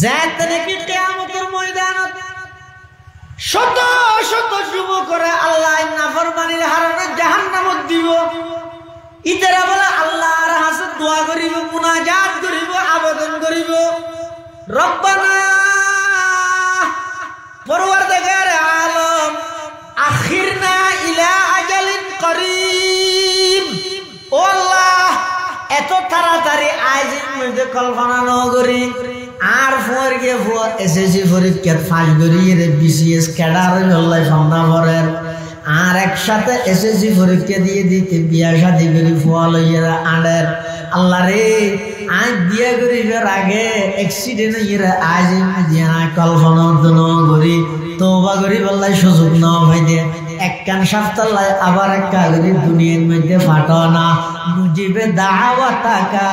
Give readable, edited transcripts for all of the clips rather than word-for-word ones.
যাতে নাকি কিয়ামতের ময়দানত শত শত যুবকরা আল্লাহ নাফরমানির হারানে জাহান্নামত দিব। ইতারা বলে আল্লাহর কাছে দোয়া করিব, মুনাজাত করিব, আবেদন করিব, রব্বানা পরওয়ারদিগার আলম আখিরনা ইলা আজালিন করিব। ও আল্লাহ, এত তাড়াতাড়ি আইজির মধ্যে কল্পনা ন করি আর ফোর গিয়ে ফোর এসএসসি পরীক্ষা ফাঁস করিয়ে বিসিএস ক্যাডার আল্লাহ সন্ধ্যা পরের আর একসাথে এসএসসি পরীক্ষা দিয়ে দিতে বিয়া শাদি করি ফোয়া লইয়েরা আডের। আল্লাহ রে, আজ বিয়া করিবার আগে অ্যাক্সিডেন্ট হইয়েরা আজ দিয়া কল্পনা ন করি তওবা করি বললাই সুযোগ না ভাই দে এক কান সপ্তাহে আবার এক কাগরি দুনিয়ার মধ্যে ফাটো না মুজিবে দাওয়াতাকা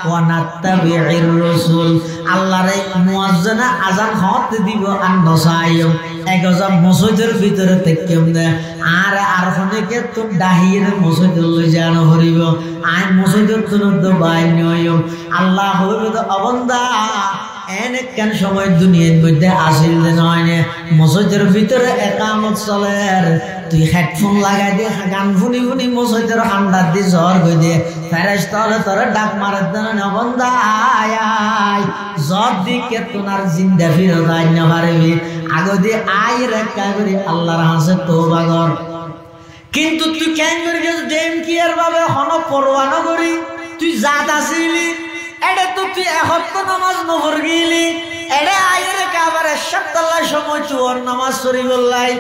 ওয়া নাত্তাবিউর রাসূল। আল্লাহর এই মুয়াজ্জিনা আযান হতে দিব আর নসায়ম এক গজব মসজিদের ভিতরে তেকেম দে আর ফনেকে তো দাহির মসজিদ লই জানো হরিব আই মসজিদের তো বাইন নয়ম। আল্লাহ হইবে তো অবন্দা এনে কেন সময় দুনিয়ার মধ্যে আসিল নয় মসজিদের ভিতরে একামত চলে তুই হেডফোন লাগাই দিয়ে গান শুনি শুনি মসজিদের ঠান্ডার দিয়ে জ্বর হয়ে দিয়ে ফেরেশতা হলে তোরা ডাক মারার দেন বন্ধা আয় জ্বর দিকে তোনার জিন্দা ফিরত আই না পারবি আগে দিয়ে আই রেখা করি আল্লাহর হাসে তওবা কর। কিন্তু তুই কেন করি দেম কি এর ভাবে হন পরোয়া না করি তুই জাত আসিলি এটা তো তুই এখত নামাজ নফর গিলি এটা আয়ের কাবার সপ্তাহ সময় চুয়ার নামাজ শরীফ বললাই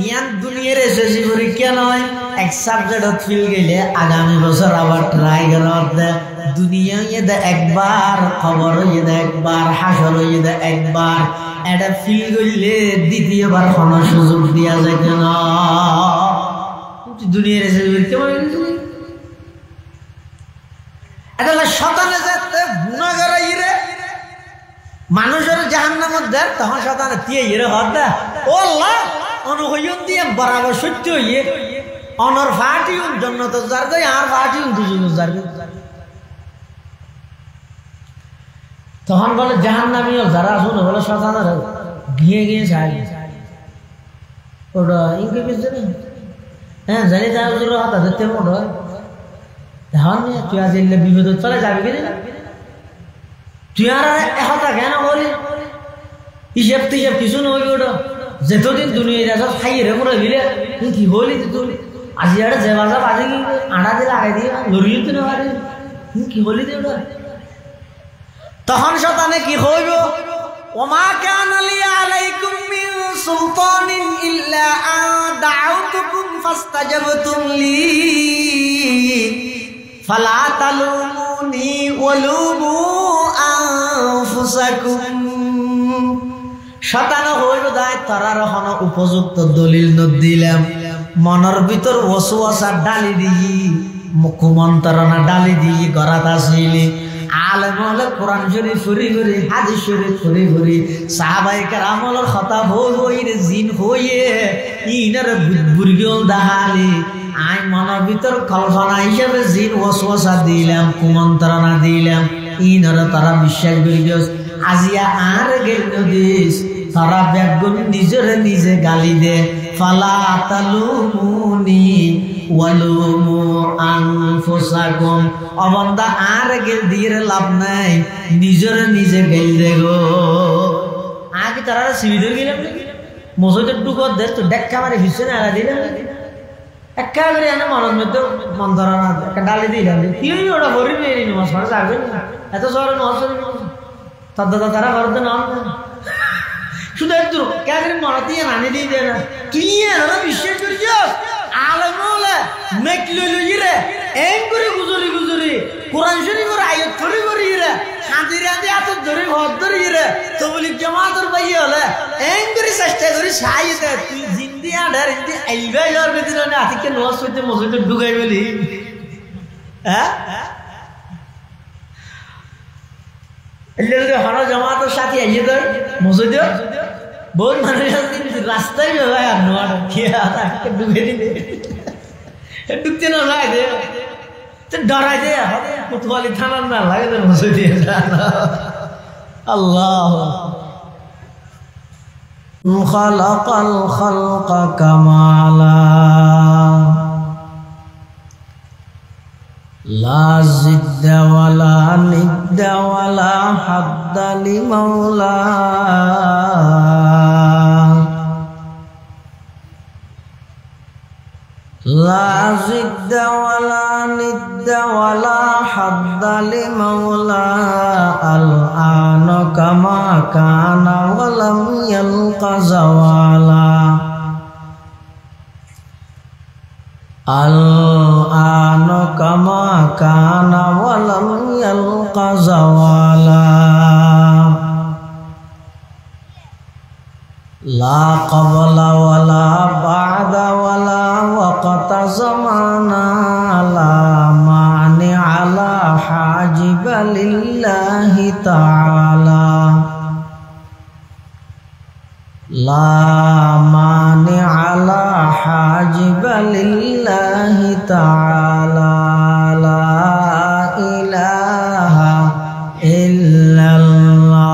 ইয়ান দুনিয়ার এসএসসি পরীক্ষা নয় এক সাবজেক্ট ফেল গেলে আগামী বছর আবার ট্রাই করতে দুনিয়া ইয়ে একবার খবর ইয়ে একবার হাসর ইয়ে একবার এটা ফেল গেলে দ্বিতীয়বার কোনো সুযোগ দেওয়া যায় না। দুনিয়ার এসএসসি পরীক্ষা এটা শতানে যেতে গুণাগার ইরে মানুষের জাহান্নামত দেয় তখন শতানে দিয়ে ইরে হত দে ও আল্লাহ অনুহয়ন দিয়ে বরাবর সত্য হইয়ে অনর ফাটিউন জন্নত যার গই আর ফাটিউন দুজন যার তখন বলে জাহান্নামীও যারা শুনে বলে শতানের গিয়ে গিয়ে চাই ওটা ইনকে কিছু হ্যাঁ জানি যা হুজুর হাত ধরতে মোট হয় তুই আজ বিপদ চলে যাবি কি তুই আর একটা কেন বলি হিসেব টিসেব কিছু নই ওটা যেতদিন দুনিয়া যাস খাই রে মরে গিলে তুই কি বলি তুই আজি আড়ে যে বাজা বাজে কি আড়া দিয়ে লাগাই দিয়ে লড়িয়ে তো না পারি তুই কি বলি তুই ওটা তখন শতানে কি হইব ওমা কানা লি আলাইকুম মিন সুলতানিন ইল্লা আন দাউতুকুম ফাস্তাজাবতুম লি ফালা তালুমুনি ওয়ালুমু আনফুসাকুম। শতান হইল দায় তারার হন উপযুক্ত দলিল ন দিলাম মনের ভিতর ওয়াসওয়াসা ডালি দিই মুখমন্তরণা ডালি দিই গরাত আসিলি আলেম হলে কোরআন শরীফ ফুরি ফুরি হাদিস শরীফ ফুরি ফুরি সাহাবায়ে কেরামের কথা হই রে জিন হইয়ে ইনার বুরগল দাহালি আই মনের ভিতর কল্পনা হিসেবে জিন ওয়াসওয়াসা দিলাম কুমন্ত্রণা দিলাম ইনারা তারা বিশ্বাস করি আজিয়া আর গেল দিস তারা বেগুন নিজের নিজে গালি দে ফালা তালুমুনি ওয়ালুমু আনফুসাকুম অবন্দা আর গেল দিয়ে লাভ নাই নিজের নিজে গেল দে গো আগে তারা সিবিদর গেলাম মসজিদের টুকর দে তো ডেক্কা মারি ভিসে না দিলাম একা করে এনে মনের মধ্যে মন্ত্রণা একটা ডালি দিলাম কি ওটা বলবি নমাজ পড়া যাবে না এত শহরে নমাজ পড়বি তারা ভারতে নাম শুধু একটু কেন মনে দিয়ে নানি দিয়ে দেয় না তুই এরা বিশ্বাস করিস আলেম হলে মেক লই রে এম করে গুজরি গুজরি কোরআন শরীফের আয়াত পড়ি পড়ি রে শান্তি রাতে এত ধরে ভর ধরি রে তবলিগ জামাতের ভাই হলে এম করে চেষ্টা করি সাই দে তুই জিন্দি আডার ইন্দি আইবা ইয়ার বেদিন না আতিকে নওয়াজ হইতে মসজিদে ঢুকাই বলি হ্যাঁ এলে হন জামাতের সাথে আইয়ে দে মসজিদে বহুত মানুষ রাস্তায় ভাই আর নোয়ার খেয়া ঢুকে দিলে ঢুকতে না লাগে দে তো ডরাই দে কোতোয়ালি থানার না লাগে মসজিদে আল্লাহ খালাকাল খালকা কামালা লা জিদ্দা ওয়ালা নিদ্দা ওয়ালা হাদ্দা লিমাওলা লা জিদ্দা ওয়ালা নিদ্দা ওয়ালা হাদ্দা লিমাওলা আল আনা কামা কানা ওয়ালাম ইয়ালকা জাওয়ালা আল আনা কামা কানা ওয়ালাম ইয়ালকা জাওয়ালা লা ক্বাবলা ওয়ালা বা'দা ওয়ালা ওয়াকতা জামানা লা মানি'a লা হাজিবা লিল্লাহি তাআলা লা মানি'a লা হাজিবা লিল্লাহি তাআলা লা ইলাহা ইল্লাল্লাহ লা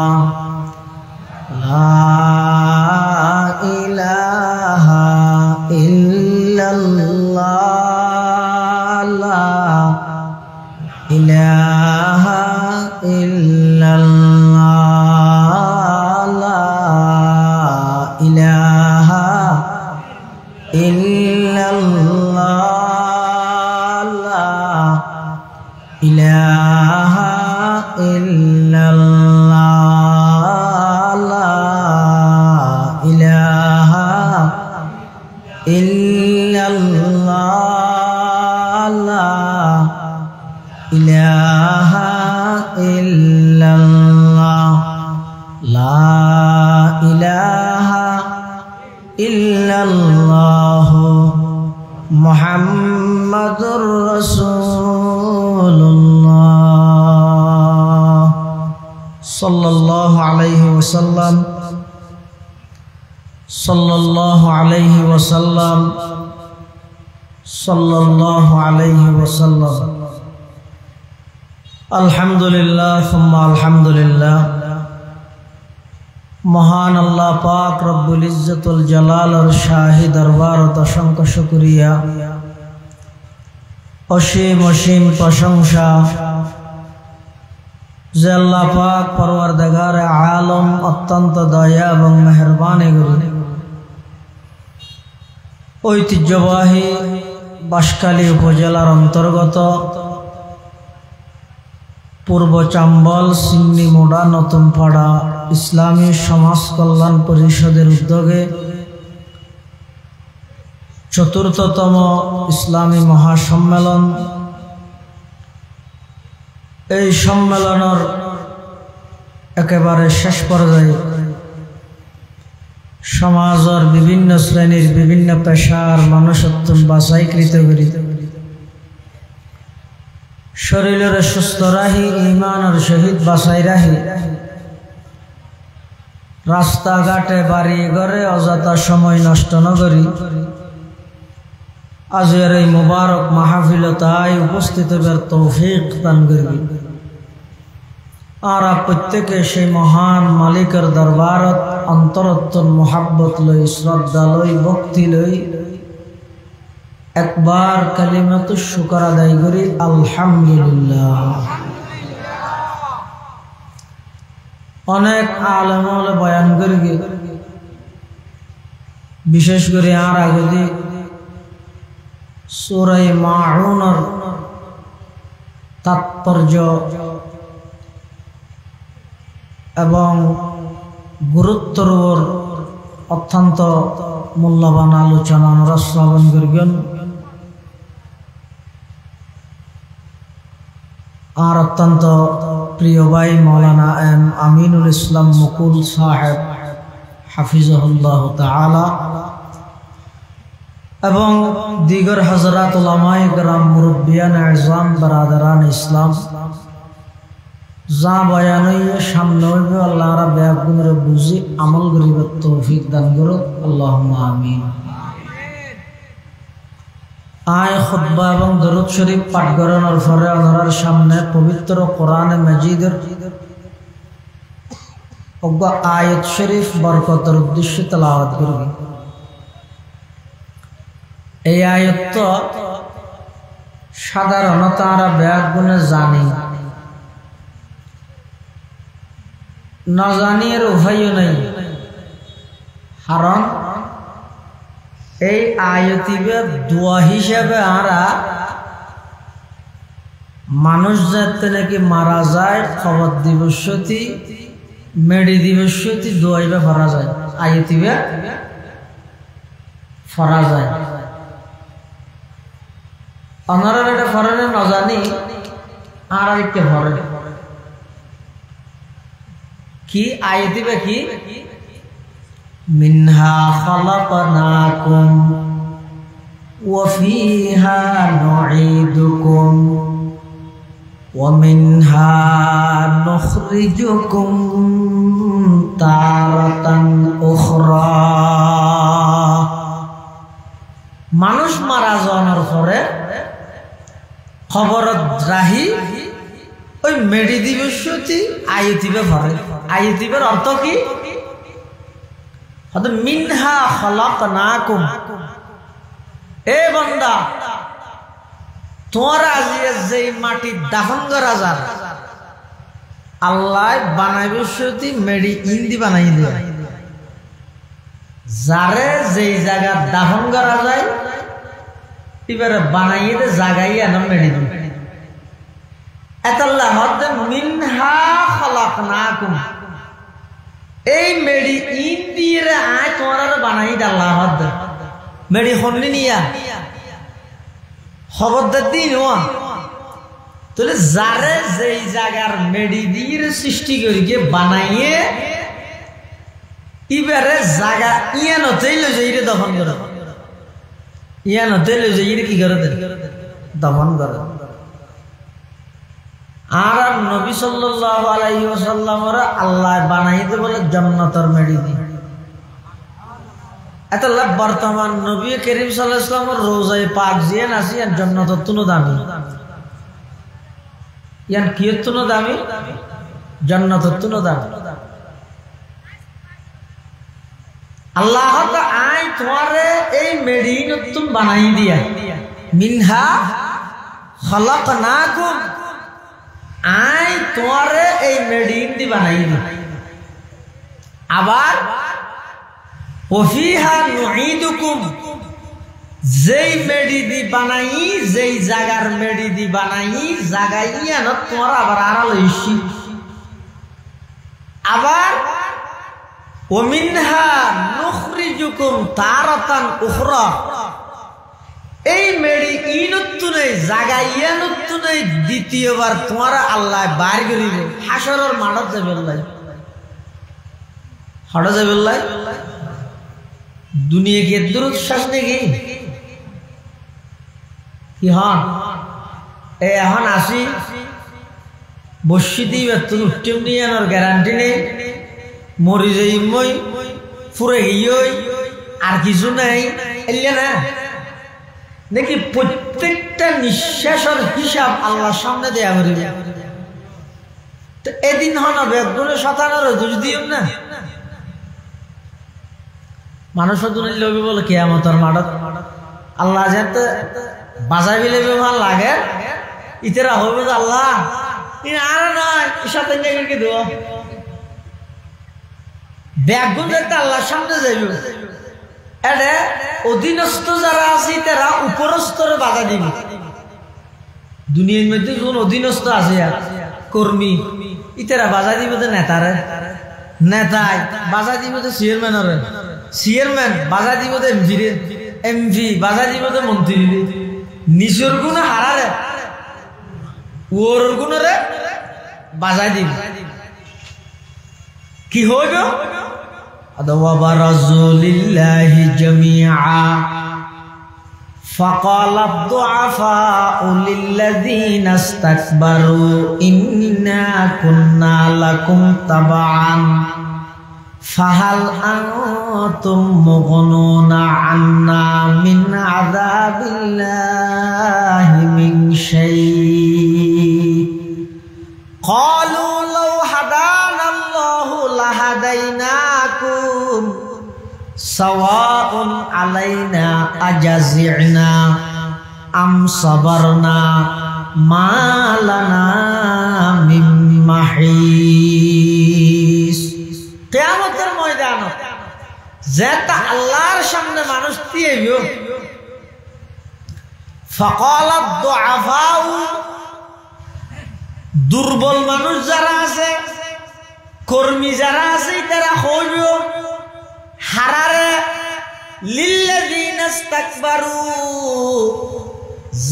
মুহাম্মাদুর রাসূলুল্লাহ সাল্লাল্লাহু আলাইহি ওয়াসাল্লাম সাল্লাল্লাহু আলাইহি ওয়াসাল্লাম সাল্লাল্লাহু আলাইহি ওয়াসাল্লাম আলহামদুলিল্লাহ সুম্মা আলহামদুলিল্লাহ মহান আল্লাহ পাক রব্বুল ইজ্জতুল জালালের শাহী দরবারত অসংখ্য শুকরিয়া অসীম অসীম প্রশংসা যে আল্লাহ পাক পরওয়ারদিগারে আলম অত্যন্ত দয়া এবং মেহেরবানি করে ঐতিহ্যবাহী বাঁশখালী উপজেলার অন্তর্গত পূর্ব চাম্বল সিন্নি মোড়া নতুনপাড়া ইসলামী সমাজ কল্যাণ পরিষদের উদ্যোগে চতুর্থতম ইসলামী মহাসম্মেলন এই সম্মেলনের একেবারে শেষ পর্যায়ে সমাজের বিভিন্ন শ্রেণীর বিভিন্ন পেশার মানুষত্ব বাছাইকৃত করি শরীরের সুস্থ রাহি ইমানের সহিত বাছাই রাহি রাস্তাঘাটে বাড়ি ঘরে অযথা সময় নষ্ট ন করি আজকের এই মুবারক মাহফিলতায় উপস্থিত হবার তৌফিক দান করবি আর প্রত্যেকে সেই মহান মালিকের দরবারত অন্তরত্তর মোহাব্বত লই শ্রদ্ধা লই ভক্তি লই একবার কালিমাতু শুকর আদায় করি আলহামদুলিল্লাহ। অনেক আলেম হলে বয়ান করি বিশেষ করে আর আগে দি সূরা মাউনের তাৎপর্য এবং গুরুত্বর অত্যন্ত মূল্যবান আলোচনা আমরা শ্রবণ করিবেন আর অত্যন্ত প্রিয় ভাই মৌলানা এম আমিনুল ইসলাম মুকুল সাহেব হাফিজাহুল্লাহ তাআলা এবং দিগর হযরত উলামায়ে কেরাম মুরব্বিয়ান আযম বারাদারান ইসলাম যা বয়ান সামনে হইবে আল্লাহ রাব্বুল আলামিন বুঝি আমল করিবার তৌফিক দান করো আল্লাহুম্মা আমিন। আয় খুতবা এবং দরুদ শরীফ পাঠ করানোর পরে ওনার সামনে পবিত্র কোরআনে মাজিদের অজ্ঞ আয়াত শরীফ বরকতের উদ্দেশ্যে তেলাওয়াত করবি। এই আয়াত তো সাধারণত আমরা ব্যাগ গুণে জানি, না জানি এর উপায়ও নেই। কারণ এই আয়াতিবে দোয়া হিসাবে আমরা মানুষ যাতে নাকি মারা যায় খবর দিবসতি মেডি দিবসতি দোয়াইবে ফরা যায়, আয়াতিবে ফরা যায়। অনারা এটা ফরেনে না জানি আর একটা ফরে কি আয়াতিবে কি মিনহা খালাকনাকুম ওয়া ফিহা নুঈদুকুম ওয়া মিনহা নুখরিজুকুম তারাতান উখরা। মানুষ মারা যাওয়ার পরে খবর রাহি ওই মেডি দিবসতি আয়াতিবে ভরে। আয়াতিবের অর্থ কি? মিনহা খালাকনাকুম, এ বান্দা তোমার আজিয়ে যেই মাটি দাফন করা যায় আল্লাহ বানাইবে সতি মেডি ইন্দি বানাই দেয়। যারে যেই জায়গা দাফন করা যায় এবারে বানাইয়ে দে জাগাইয়া না মেডি দিবে। এতাল্লাহ হদ মিনহা খালাকনাকুম, এই মেডি ইন দিয়ে আয় তোমার বানাই দে আল্লাহ হদ মেডি হন্নি নিয়া খবরদার দিন তাহলে যারে যেই জায়গার মেডি দিয়ে সৃষ্টি করি গিয়ে বানাইয়ে এবারে জায়গা ইয়ান হতেই লো যে ইরে দফন করে, ইয়ান হতেই লো যে ইরে কি করে দফন করে। আর নবী সাল্লাল্লাহু আলাইহি ওয়াসাল্লামের আল্লাহ বানাইতে বলে জান্নাতের মেডি দি। এত বর্তমান নবী করিম সাল্লাল্লাহু আলাইহি ওয়াসাল্লামের রোজায়ে পাক জিয়ান আসি আর জান্নাতের তুনো দামি, ইয়ান কিয়ের তুনো দামি, জান্নাতের তুনো দামি। আল্লাহ তো আই তোমারে এই মেডি নতুন বানাই দিয়া মিনহা খালাকনাকুম, আই তোমারে এই মেডিন দি বানাই দি। আবার ওফিহা নুঈদুকুম, যেই মেডি দি বানাই যেই জাগার মেডি দি বানাই জাগাইয়া না তোমার আবার আড়াল হইছি। আবার ওমিনহা নুখরিজুকুম তারাতান উখরা, এই মেডি ইনতুনে জাগাইয়া নতুনে দ্বিতীয়বার তোমার আল্লাহ বার করিব হাসরের মাঠত যাবে আল্লাহ, হাড় যাবে আল্লাহ। দুনিয়া কি দূর শ্বাস নাকি কি হন এখন আসি বসি দিবে তুমি উঠতে নিয়ে আনার গ্যারান্টি নেই, মরি যাই মই ফুরে গিয়ে আর কিছু নেই এলিয়া না দেখি প্রত্যেকটা নিঃশ্বাসের হিসাব আল্লাহর সামনে দেয়া করিবে। তো এদিন হন বেগুনে শতানোর দোষ দিও না, মানুষ লবি বলে কিয়ামতের মাঠত আল্লাহ যাতে বাজাই বিলে ভাল লাগে ইতেরা হইবে আল্লাহ আর নয় সাথে কি দেব ব্যাগুন যাতে আল্লাহর সামনে যাইব। এরে অধীনস্থ যারা আছে তারা উপরস্তরে বাধা দিবে। দুনিয়ার মধ্যে কোন অধীনস্থ আছে কর্মী ইতারা বাধা দিব তো নেতারে, নেতাই বাধা দিব তো চেয়ারম্যানরে, চেয়ারম্যান বাধা দিব তো এমপি, এমপি বাধা দিব তো মন্ত্রী। নিজের গুণ হারারে ওর গুণরে বাধা দিব কি হইব। وبرزوا لله جميعا فقال الضعفاء للذين استكبروا إنا كنا لكم تبعا فهل أنتم مغنون عنا من عذاب الله من شيء قالوا لو هدانا الله لهدانا মাকুম সাওয়াউন আলাইনা আজাজি'না আম সাবারনা মা লানা মিন মাহিস। কিয়ামতের ময়দানে যেটা আল্লাহর সামনে মানুষ দিয়েও ফাকালাত দুআফাউ, দুর্বল মানুষ যারা আছে, কর্মী যারা আছে, তারা হইব হারারে লিল্লাযিনা ইসতাকবারু,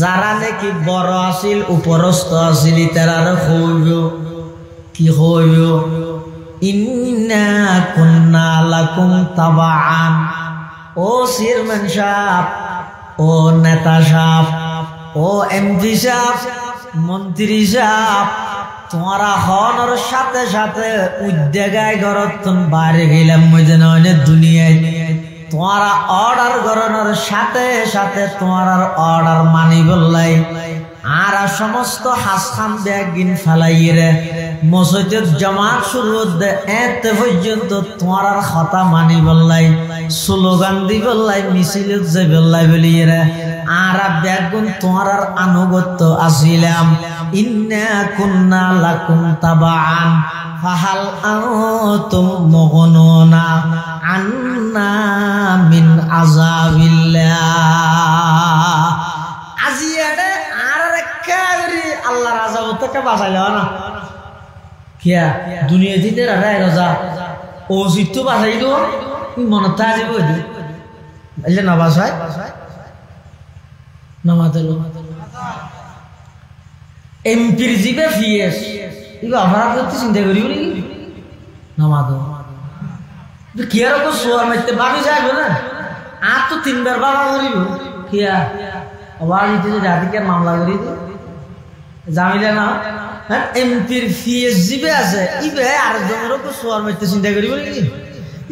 যারা নাকি বড় আছিল উপরস্থ আছিল তারা হইব কি হইব ইন্না কুন্না লাকুম তাবাআন। ও চেয়ারম্যান সাহেব, ও নেতা সাহেব, ও এমপি সাহেব, মন্ত্রী সাহেব, তোমারা হনর সাথে সাথে উদ্যোগায় ঘরত বাইরে গেলাম ময়দানে দুনিয়ায়, তোমারা অর্ডার করানোর সাথে সাথে তোমার অর্ডার মানি বললাই আর সমস্ত হাসখান ব্যাগিন ফেলাইয়ে মসজিদের জামাত শুরু এতে পর্যন্ত তোমার কথা মানি বললাই, স্লোগান দি বললাই, মিছিল যে বললাই বলিয়ে আর ব্যাগুন তোমার আনুগত্য আসিলাম। ইন্না কুন্না লাকুম তাবাআন ফাহাল আনতুম মুগনুনা আন্না মিন আযাবিল্লাহ। আজিয়ারে আর একেবারে আল্লাহর আযাব থেকে বাঁচাইলো না কিয়া দুনিয়া দিতে রাখা রাজা ও জিতু বাঁচাইলো মনে তাজি বলি এলে না বাঁচায় নামাতেলো এমপির জিবে ফিএস এগুলো অপরাধ করতে চিন্তা করিব নাকি নামাতো কি আর সোয়ার মারতে ভাবি যাইব না আর তো 3 বার বাবা করিব কিয়া আবার ইতে জাতিকে মামলা করি জামিলা না হ্যাঁ এমপির ফিএস জিবে আছে ইবে আর জনেরও তো সোয়ার মারতে চিন্তা করিব নাকি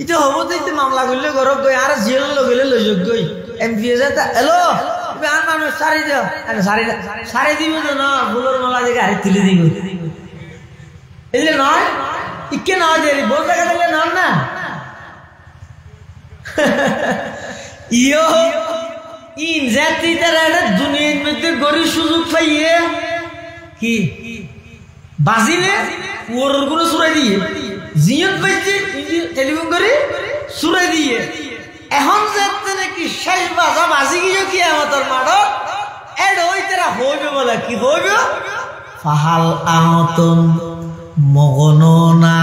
ইতে হবো তো ইতে মামলা করলে গরব গই আর জেল লগলে লইজক গই এমপিএস এটা হ্যালো আর মানুষ সারি দাও সারি দিব না ফুলের মালা দেখে আরে তুলে দিব এলে নয় ইকে নয় দেরি বলতে গেলে নয় না ইয়ো ইন জাতি তারা দুনিয়ার মধ্যে গরি সুযোগ পাইয়ে কি বাজিলে ওর গুলো সুরাই দিয়ে জিয়ত পাইছে টেলিফোন করে সুরাই দিয়ে এখন যাতে নাকি শেষ বাজা বাজি গিয়ে কি আমাদের মাঠত এড ওই তারা হইবে বলে কি হইবে ফাহাল আনতুম মুগনুনা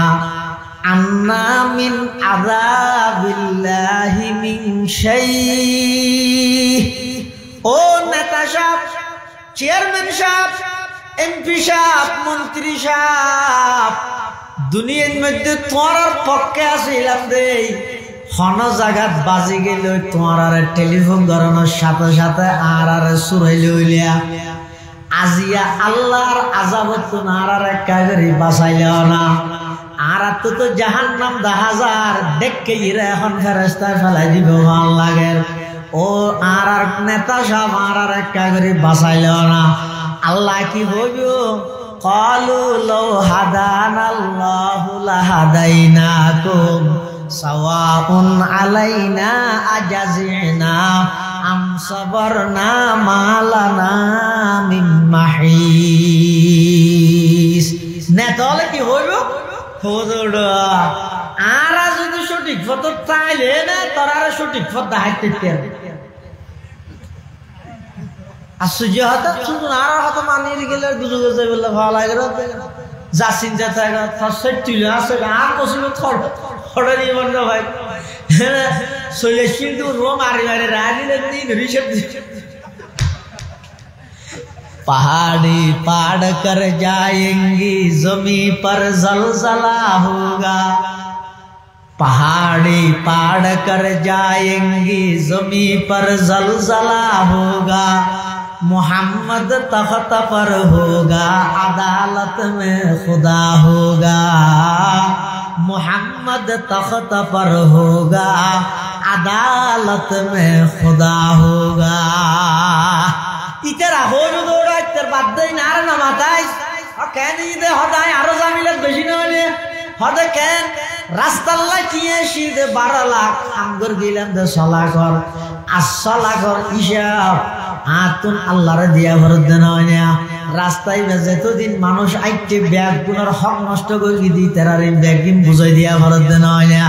আন্না মিন আযাবিল্লাহি মিন শাই। ও নেতা সাহেব, চেয়ারম্যান সাহেব, এমপি সাহেব, মন্ত্রী সাহেব, দুনিয়ার মধ্যে তোমার পক্ষে আসিলাম রে হন জায়গাত বাজি গেল তোমার টেলিফোন করানোর সাথে সাথে আর সুরাই লইলিয়া আজিয়া আল্লাহর আযাবত আর একাগরি বাঁচাইলেও না আর তো জাহান্নাম 10,000 দেখকে ইরা এখন ফেরেশতায় ফেলাই দিব ভাল লাগে। ও আর নেতা সব আর একাগরি বাঁচাইলেও না আল্লাহ কি হইব ক্বালু লাউ হাদানাল্লাহু লাহাদাইনাকুম সাওয়াউন আলাইনা আজাজি'না আম সাবারনা মা লানা মিন মাহিস। নেতালে কি হইব হুজুর আর যদি সঠিক পথ চাইলে না তারা সঠিক পথ দেখাইতে আশ্চর্য হতো শুধু আর হতো মানিয়ে গেলে দুজো গজে বললে ভালো লাগে যাচ্ছেন যাতে তুলে আসে আর পশ্চিমে থড়ে নিয়ে বন্ধ ভাই চলে কিন্তু মারি মারি রানিলে पहाड़ी पाड़ कर जाएंगी जमी पर जलजला होगा। पहाड़ी पाड़ कर जाएंगी जमी पर जलजला होगा। मोहम्मद तख्त पर होगा अदालत में खुदा होगा। मोहम्मद तख्त पर होगा अदालत में खुदा होगा। इतरा हो जो दौड़ा इतर बात ही नार ना माताई और कहने ये दे होता है आरोज़ आमिलत बेचने वाले होते कहन রাস্তার লাইটিয়ে শীতে 12 লাখ আমগর গেলাম দে 6 লাখ 8 লাখ হিসাব আতুন আল্লাহরে দিয়া ভরত দেন না রাস্তায় যতদিন মানুষ আইতে ব্যাগ গুনার হক নষ্ট করে দি তার এই ব্যাগ দিন বুঝাই দিয়া ভরত দেন না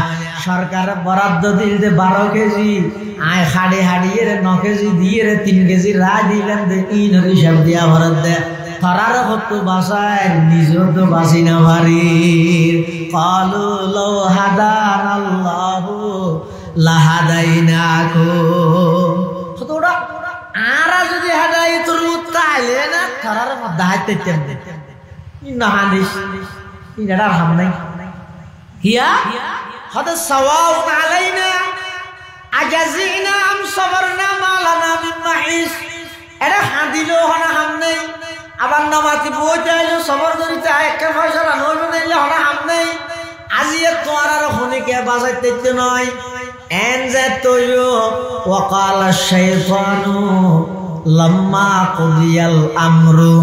সরকার বরাদ্দ দিলতে 12 কেজি আয় হাড়ি হাড়িয়ে 9 কেজি দিয়ে 3 কেজি রা দিলেন দে ইনর হিসাব দিয়া ভরত দে তারার হত বাসায় নিজেও তো বাসি না ভারি কালু লাউ হাদানাল্লাহু লাহাদাইনাকুম তোরা আরা যদি হাদায়াতুল মুত্তাইলে না তারার মধ্যে হাইতে তেমনে ইন্না হাদিস ইনার হাম নাই হিয়া হদ সাওয়াউন আলাইনা আজাজিনা আম সাবরনা মালানা মিন মাহিস এরা হাদিলো হনা হাম নাই আবার নামাতি বইতাইলো সবর করিতে একটা ফয়সালা নইলো নাইলে হনা হাম নাই আজিয়ে তোর আর হনিকে বাজাইতে নয় এনজাতয়ু ওয়াকালা শাইতানু লাম্মা কুদিয়াল আমরু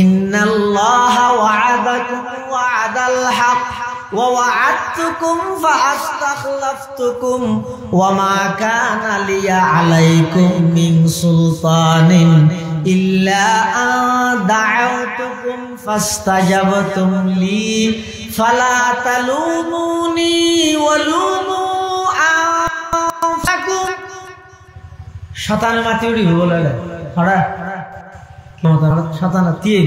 ইন্নাল্লাহা ওয়া'আদাকুম ওয়া'দাল হক ওয়া ওয়া'আদতুকুম ফাআস্তাখলাফতুকুম ওয়া মা কানা লিয়া আলাইকুম মিন সুলতানিন ইল্লা আন দা'আউতুকুম ফাস্তাজাবতুম লি ফালা তালুমুনি ওয়ালুমু শতান মাতি উড়ি বলে হড়া শতান তিয়ে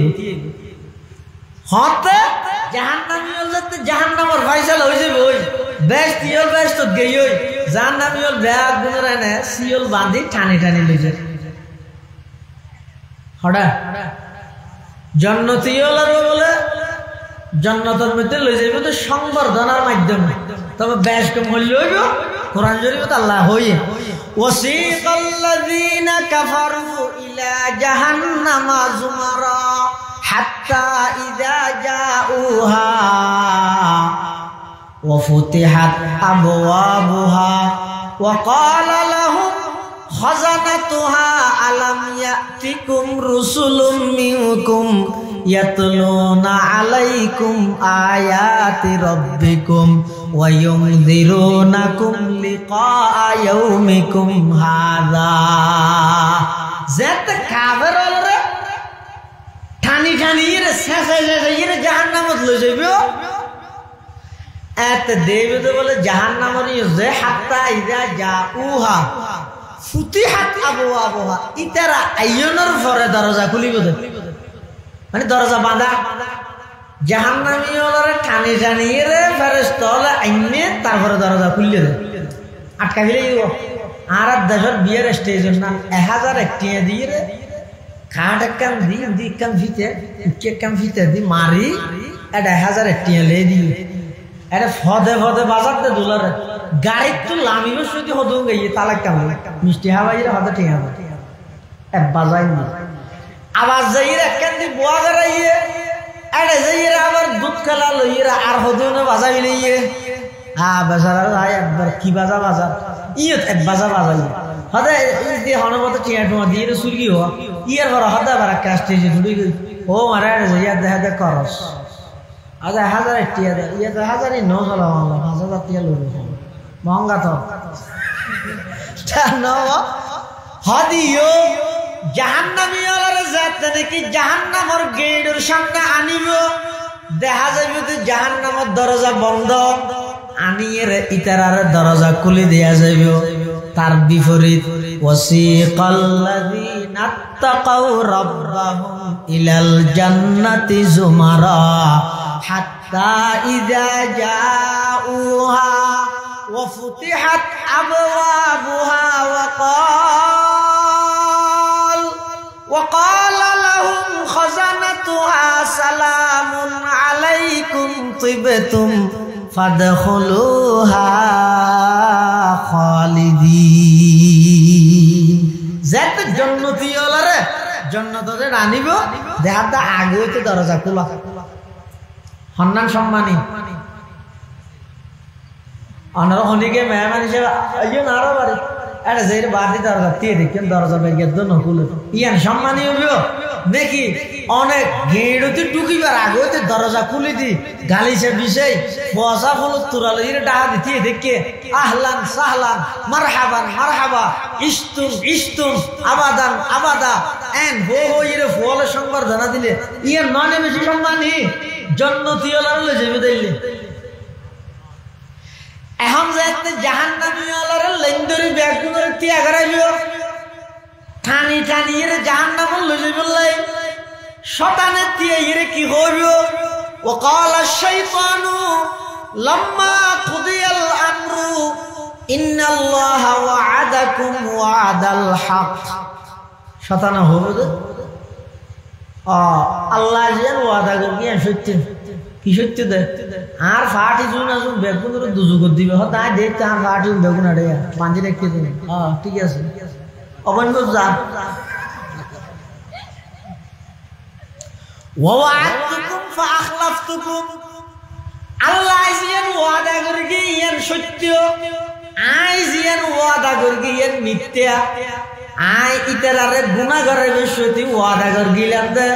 হতে জাহান্নামী হলে জাহান্নামের ফয়সালা হয়ে যাবে ওই বেশ তিয়ল বেশ তো গেই ওই জাহান্নামী হল ব্যাগ গুণের এনে সিয়ল বাঁধি টানি টানি লইছে হড়া জন্নতি হল বলে জন্নতের মধ্যে লই যাইব তো সংবর্ধনার মাধ্যমে তবে বেশ কম হইলে হইব কোরআন শরীফে তো আল্লাহ হইয়ে ওয়াসিকাল্লাযীনা কাফারু ইলা জাহান্নামা যুমারা হাত্তা ইযা জাউহা ওয়া ফুতিহাত আবওয়াবুহা ওয়া ক্বালা লাহুম খাযানাতুহা আলাম ইয়াতিকুম রুসুলুম মিনকুম ইয়াতলুনা আলাইকুম আয়াতি রাব্বিকুম ওয়া ইউনযিরুনাকুম লিকা ইয়াউমিকুম হাযা জাত কাফের রে ঠানি ঠানি রে শেষে শেষে রে জাহান্নামত লই যাইবো এত দেবে তো বলে জাহান্নামের যে হাত্তা ইযা জাউহা ফুতিহাত আবওয়াবুহা ইতারা আইয়নের পরে দরজা খুলিব মানে দরজা বাঁধা জাহান্নামী ওরে টানি টানি রে ফেরেশতা হলে আইনে তারপরে দরজা খুললে দেয় আটকা ফেলে আর দেশের বিয়ের স্টেজের নাম 1001 টিয়া দিয়ে রে খাট একখান দি কাম ফিতে কাম ফিতে দি মারি এটা 1001 টিয়া লে দি এটা ফদে ফদে বাজাতে দুলারে গাড়ি তো লামিব যদি হদু গিয়ে তালাক কাম মিষ্টি হাওয়াইরে হদে টিয়া এক বাজাই না আবার যাইরা একখান দি বুয়া গরাইয়ে এটা যাইরা আবার দুধ খেলা লইরা আর হদু না বাজাই লইয়ে বেচারা ভাই একবার কি বাজা বাজা ইয়ে এক বাজা বাজাই হদে এই যে হনবত টিয়া টুয়া দিয়ে সুরগি হওয়া ইয়ার বড় হদে বার কাস্টেজে ধুড়ি ও মারা যাইয়া দেখা দেখ করস আজ 1000 টিয়া দে ইয়ে 1000 নো চলা 1000 টিয়া লই মহঙ্গা তো জানো হদিও জাহান্নামী ওলারে যাতে নাকি জাহান্নামের গেটের সামনে আনিব দেখা যাবে তো জাহান্নামের দরজা বন্ধ আনিয়ে ইতারার দরজা খুলে দেয়া যাবে তার বিপরীত ওয়াসিকাল্লাযীনা তাকাউ রাব্বাহুম ইলাল জান্নাতি যুমারা হাত্তা ইযা জাউহা ওয়া ফুতিহাত আবওয়াবুহা وقال لهم خزنتها سلام عليكم طبتم فادخلوها خالدين যাতে জান্নাতি ওলারে জান্নাতে আনিব দেহাটা আগে তো দরজা খোলা সম্মান সম্মানী অনারা হনিকে মেহমান হিসেবে আইও না আরো বাড়ি এটা যে বাড়ি দরজা দিয়ে দেখেন দরজা বের গেদ না খুলে ইয়ান সম্মানী হইব নাকি অনেক গেড়তে ঢুকিবার আগে হইতে দরজা খুলে দি গালিছে বিষয় ফসা ফুল তুরালে ডাহা দিতে দেখে আহলান সাহলান মারহাবান মারহাবা ইস্তুম ইস্তুম আবাদান আবাদা এন হো হো ইরে ফলে সংবর্ধনা দিলে ইয়ে ননে বেশি সম্মানী জন্নতি ওলার লয়ে যাবে দিলে এখন যাতে জাহান্নামী ওলার লেন্দরি ব্যাগ করে তিয়া করাইলো টানি টানি এর জাহান্নামে লয়ে যাবে লাই শয়তানের দিয়ে এরে কি হইবো ওয়াকাল আশ-শাইতানু লাম্মা কুদিয়াল আমরু ইন্নাল্লাহা ওয়া'আদাকুম ওয়া'দাল হক শয়তান হবে আল্লাহ যে ওয়াদা করি সত্য কি সত্য দে আর ফাটি জুন আসুন বেগুন দুজু করে দিবে তাই দেখ তার ফাটি বেগুন আড়ে পাঁচে রেখে দিন ঠিক আছে অবন্য যা ওয়া'আদতুকুম ফাআখলাফতুকুম আল্লাহ জিয়ান ওয়াদা করে গিয়েন সত্য আই জিয়ান ওয়াদা করে গিয়েন মিথ্যা আই ইতারারে গুনাহগারের বিষয়টি ওয়াদা করে গিলাম দে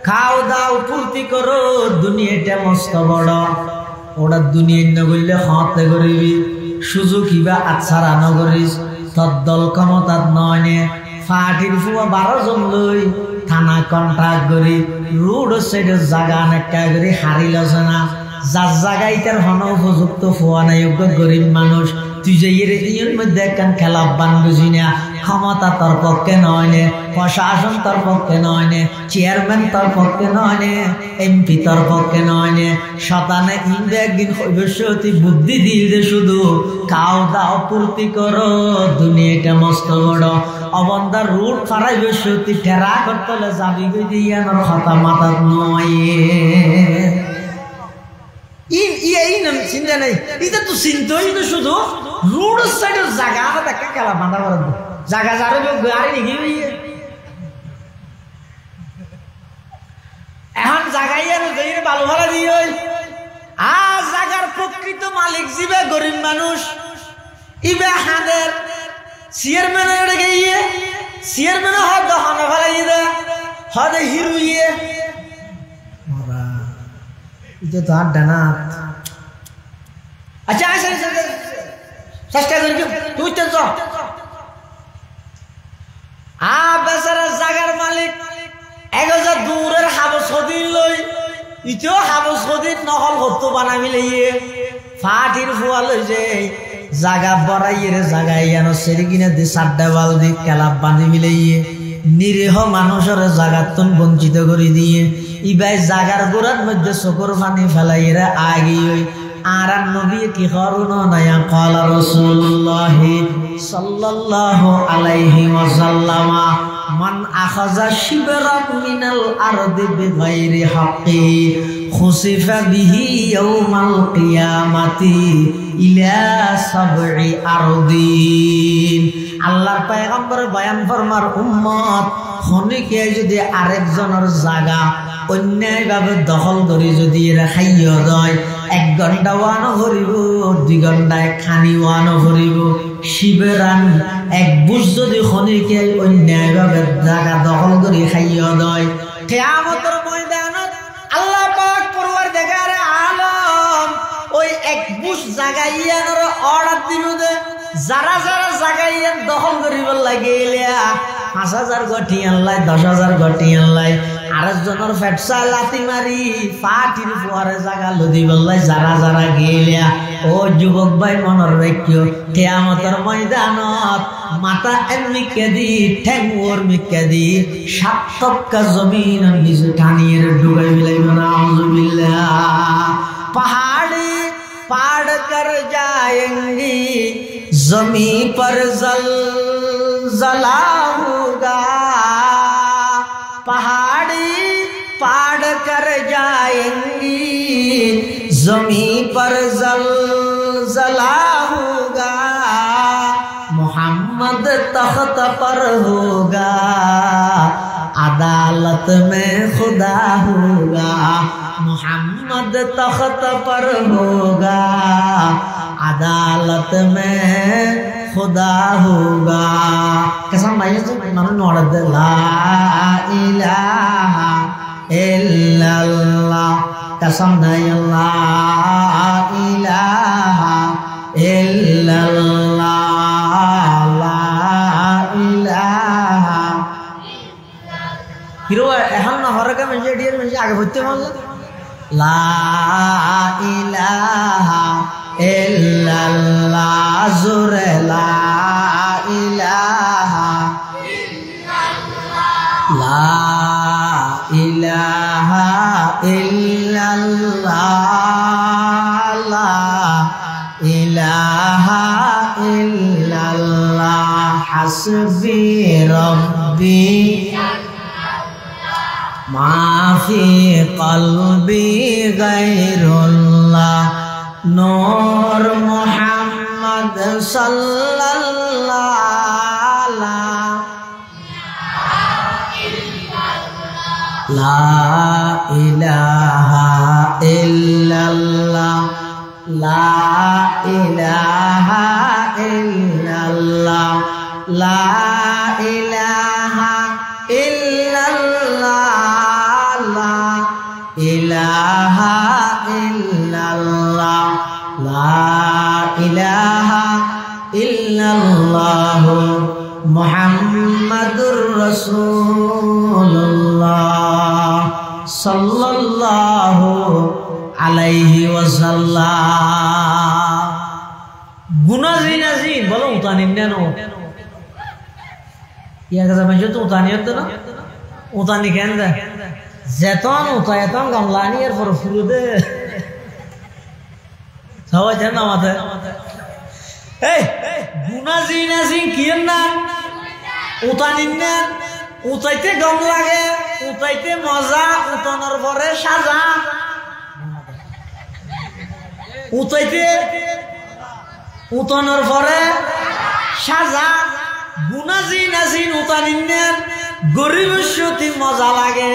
খাও দাও ফুর্তি করো দুনিয়াটা মস্ত বড় ওটা দুনিয়া ন গইলে হতে করিবি সুযোগ কিবা আছারা ন করিস তদ্দল ক্ষমতাত নয় ফাটির ফুয়া 12 জন লই থানা কন্ট্রাক্ট করি রোড সাইডে জায়গা অনেকটা করে হারিল না যার জায়গায় তার হন উপযুক্ত ফুয়া নাই গরিব মানুষ তুই যে এর মধ্যে একখান খেলা বান বুঝি না ক্ষমতা তোর পক্ষে নয় নে প্রশাসন তোর পক্ষে নয় নে চেয়ারম্যান তোর পক্ষে নয় নে এমপি তোর পক্ষে নয় নে শতানে ইন্দে একদিন ভবিষ্যতি বুদ্ধি দিয়ে শুধু খাও দাও পূর্তি করো দুনিয়াটা মস্ত বড় অবন্দার রুট ফারাই ভবিষ্যতি ঠেরা করতে যাবি গই দিয়ে আমার কথা মাথার নয় এই নাম চিন্তা নেই এটা তো চিন্তাই তো শুধু রোড সাইডের জায়গা দেখা খেলা বাঁধা করে জায়গা যারে গাড়ি নাকি এখন জায়গায় বালু ভাড়া দিয়ে আর জায়গার প্রকৃত মালিক জিবে গরিব মানুষ ইবে হাদের চেয়ারম্যানের গিয়ে চেয়ারম্যান হদ হনে ভাড়া দিয়ে হদে হিরু ইয়ে এটা তো আর ডানা আচ্ছা চেষ্টা করি তুই তো যাও বেচারা জাগার মালিক 1000 দূরের হাবস সদিন লই ইতেও হাবস সদিন নহল হতো বানাবি লইয়ে ফাটির ফুয়া লই যে জাগা বড়াইয়ে জাগাই জানো সেরি কিনে দি সাড্ডা বাল দি কেলাপ বানিবি লইয়ে নিরীহ মানুষের জাগাতন বঞ্চিত করে দিয়ে ইবাই জাগার গোড়ার মধ্যে চকুর পানি ফেলাইরা আগি আর নবী কি করুন নায়া ক্বালা রাসূলুল্লাহ সাল্লাল্লাহু আলাইহি ওয়াসাল্লাম মান আখাযা শিবরাম মিনাল আরদি বিগাইরি হাক্কি খুসিফা বিহি ইয়াউমাল কিয়ামাতি ইলা সাবঈ আরদিন আল্লাহর পয়গম্বর বয়ান ফরমার উম্মত খনিকে যদি আরেকজনের জায়গা অন্যায়ভাবে দখল করে যদি এরা খাইয়া দেয় 1 ঘন্টা ওয়ানো করিব 2 ঘন্টায় খানি ওয়ানো করিব শিবেরান এক বুঝ যদি খনিকে অন্যায়ভাবে জায়গা দখল করে খাইয়া দেয় কিয়ামতের ময়দানত আল্লাহ পাক পরওয়ারদিগার আলম ওই এক বুঝ জায়গাইয়ার অর্ডার দিব দে যারা যারা জায়গাইয়ান দখল করিব লাগিলা 5000 গটি আনলাই 10000 গটি আনলাই আরেকজনের ফেটসা লাতি মারি ফাটির ফুয়ারে জায়গা লদি বললাই যারা যারা গেলিয়া ও যুবক ভাই মনের রাখিও কিয়ামতের ময়দানত মাথা এমনিকে দি ঠ্যাং ওর মিকে দি 7 তক্কা জমিন নিচে টানিয়ে ডুবাই বিলাইব না আউযুবিল্লাহ पहाड़ी पाड़ कर जाएंगी जमी पर जलजला होगा पहाड़ी पाड़ कर जाएंगी जमी पर जलजला होगा मोहम्मद तख्त पर होगा अदालत में खुदा होगा मोहम्मद तख्त पर होगा अदालत में खुदा होगा कसम भाई तो मन नोड़द ला इलाहा इल्लल्लाह कसम नहीं ला इलाहा इल्लल्लाह ला इलाहा हिरो এখন না হরকা মেজে ডিয়ার মেজে আগে বলতে বলল লা ইলাহা ইল্লাল্লাহ জুরে লা ইলাহা ইল্লাল্লাহ লা ইলাহা ইল্লাল্লাহ লা ইলাহা ইল্লাল্লাহ হাসবি রব্বি মাফি কলবি গায়রুল্লাহ নূর মুহাম্মদ সাল্লাল্লাহু লা ইলাহা ইল্লাল্লাহ লা ইলাহা ইল্লাল্লাহ লা ইলাহা ইল্লাল্লাহ ইলাহা ইল্লাল্লাহ লা ইলাহা ইল্লাল্লাহ মুহাম্মাদুর রাসূলুল্লাহ সাল্লাল্লাহু আলাইহি ওয়াসাল্লাম গুনাজিনাজি বলো উতানিন না ইয়া কাজা মানে তো উতানিয়ত না উতানি কেন দা যেতন উতায় এতন গামলানি এর পর ফুরুদে সবাই জানা মাথা এই গুনাজিনাজি কিয়েন না উতানিন না উতাইতে গম লাগে উতাইতে মজা উতানোর পরে সাজা উতাইতে উতানোর পরে সাজা গুনাজিনাজিন উতানিন না গরিবের সাথে মজা লাগে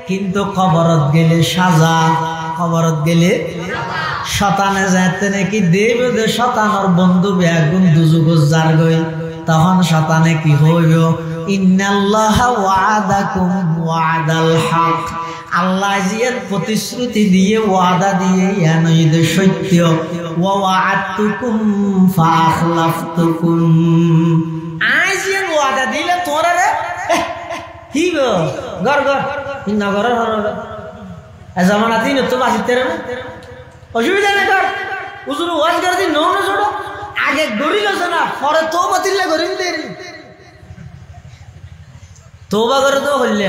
কিন্তু কবরত গেলে সাজা কবরত গেলে শতানে যাইতে নাকি দেব দে শতানোর বন্ধু বেগুন দুজুগজ যার গই তখন শতানে কি হইব ইন্নাল্লাহা ওয়াদাকুম ওয়াদাল হক আল্লাহ জিয়ার প্রতিশ্রুতি দিয়ে ওয়াদা দিয়ে ইয়ানইদ সত্য ওয়া ওয়াআদতুকুম ফাআখলাফতুকুম আজ যে ওয়াদা দিলে তোরা রে কি গো গর গর ইন্না গর এ জামানা দিন তো বাসিতে রে অসুবিধা নেই কর উজুর ওয়াজ করে দিন নো না ছোড়ো আগে গরি গেছে না পরে তওবা দিলে গরি দেরি তওবা করে তো হইলে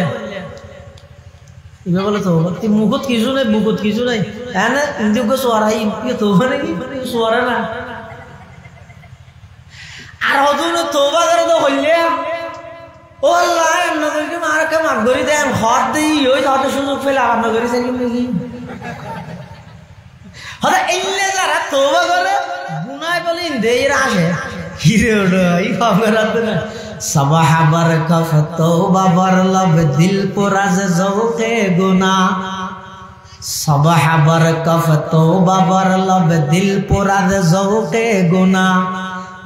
ইবে বলে তওবা তুই মুখত কিছু নাই এনে ইন্দু গো সোয়ারাই কি তওবা নাকি সোয়ারা না আর হদুন তওবা করে তো হইলে ও আল্লাহ নবীকে মারকে মাফ করি দেন হদ দেই ওই হদ সুযোগ পেলে আর নগরি চাই কি হদা ইল্লে যারা তওবা করে গুনাহ বলে ইন্দের আসে হিরে ওড়ো এই খবরাত না সবাহ বরকফ তওবা বরলব দিল পুরাজ জওকে গুনাহ সবাহ বরকফ তওবা বরলব দিল পুরাজ জওকে গুনাহ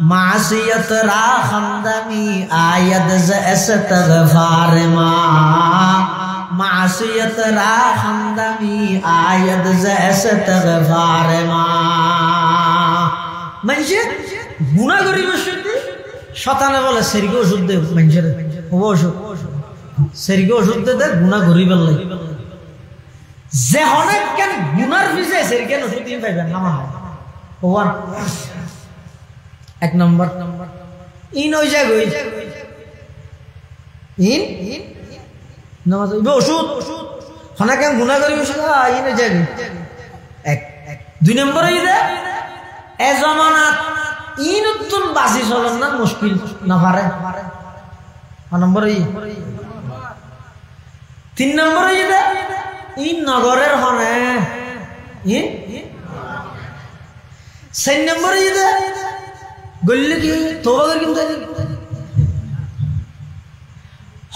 मासियत रा खंदमी आयद ज इस्तगफार मा मासियत रा खंदमी आयद ज इस्तगफार मा म्हणजे गुनाह करी बसते शताने बोले शरीके ओषुध दे मंजर हो ओषुध शरीके ओषुध दे गुनाह करी बल्ले जे हने केन गुनार फिसे शरीके ओषुध दिन पाइबेन ना ओवर एक नंबर इन हो जाए गई इन नमाज इबे ओषुध खाना केन गुनाह करी ओषुध इन हो जाए एक दुई नंबर इदे ए जमानात इन तुन बासी चलन ना मुश्किल ना पारे नंबर इ तीन नंबर इदे इन नगरेर हने इन चार नंबर इदे গল্লে কি তওবা করে কিন্তু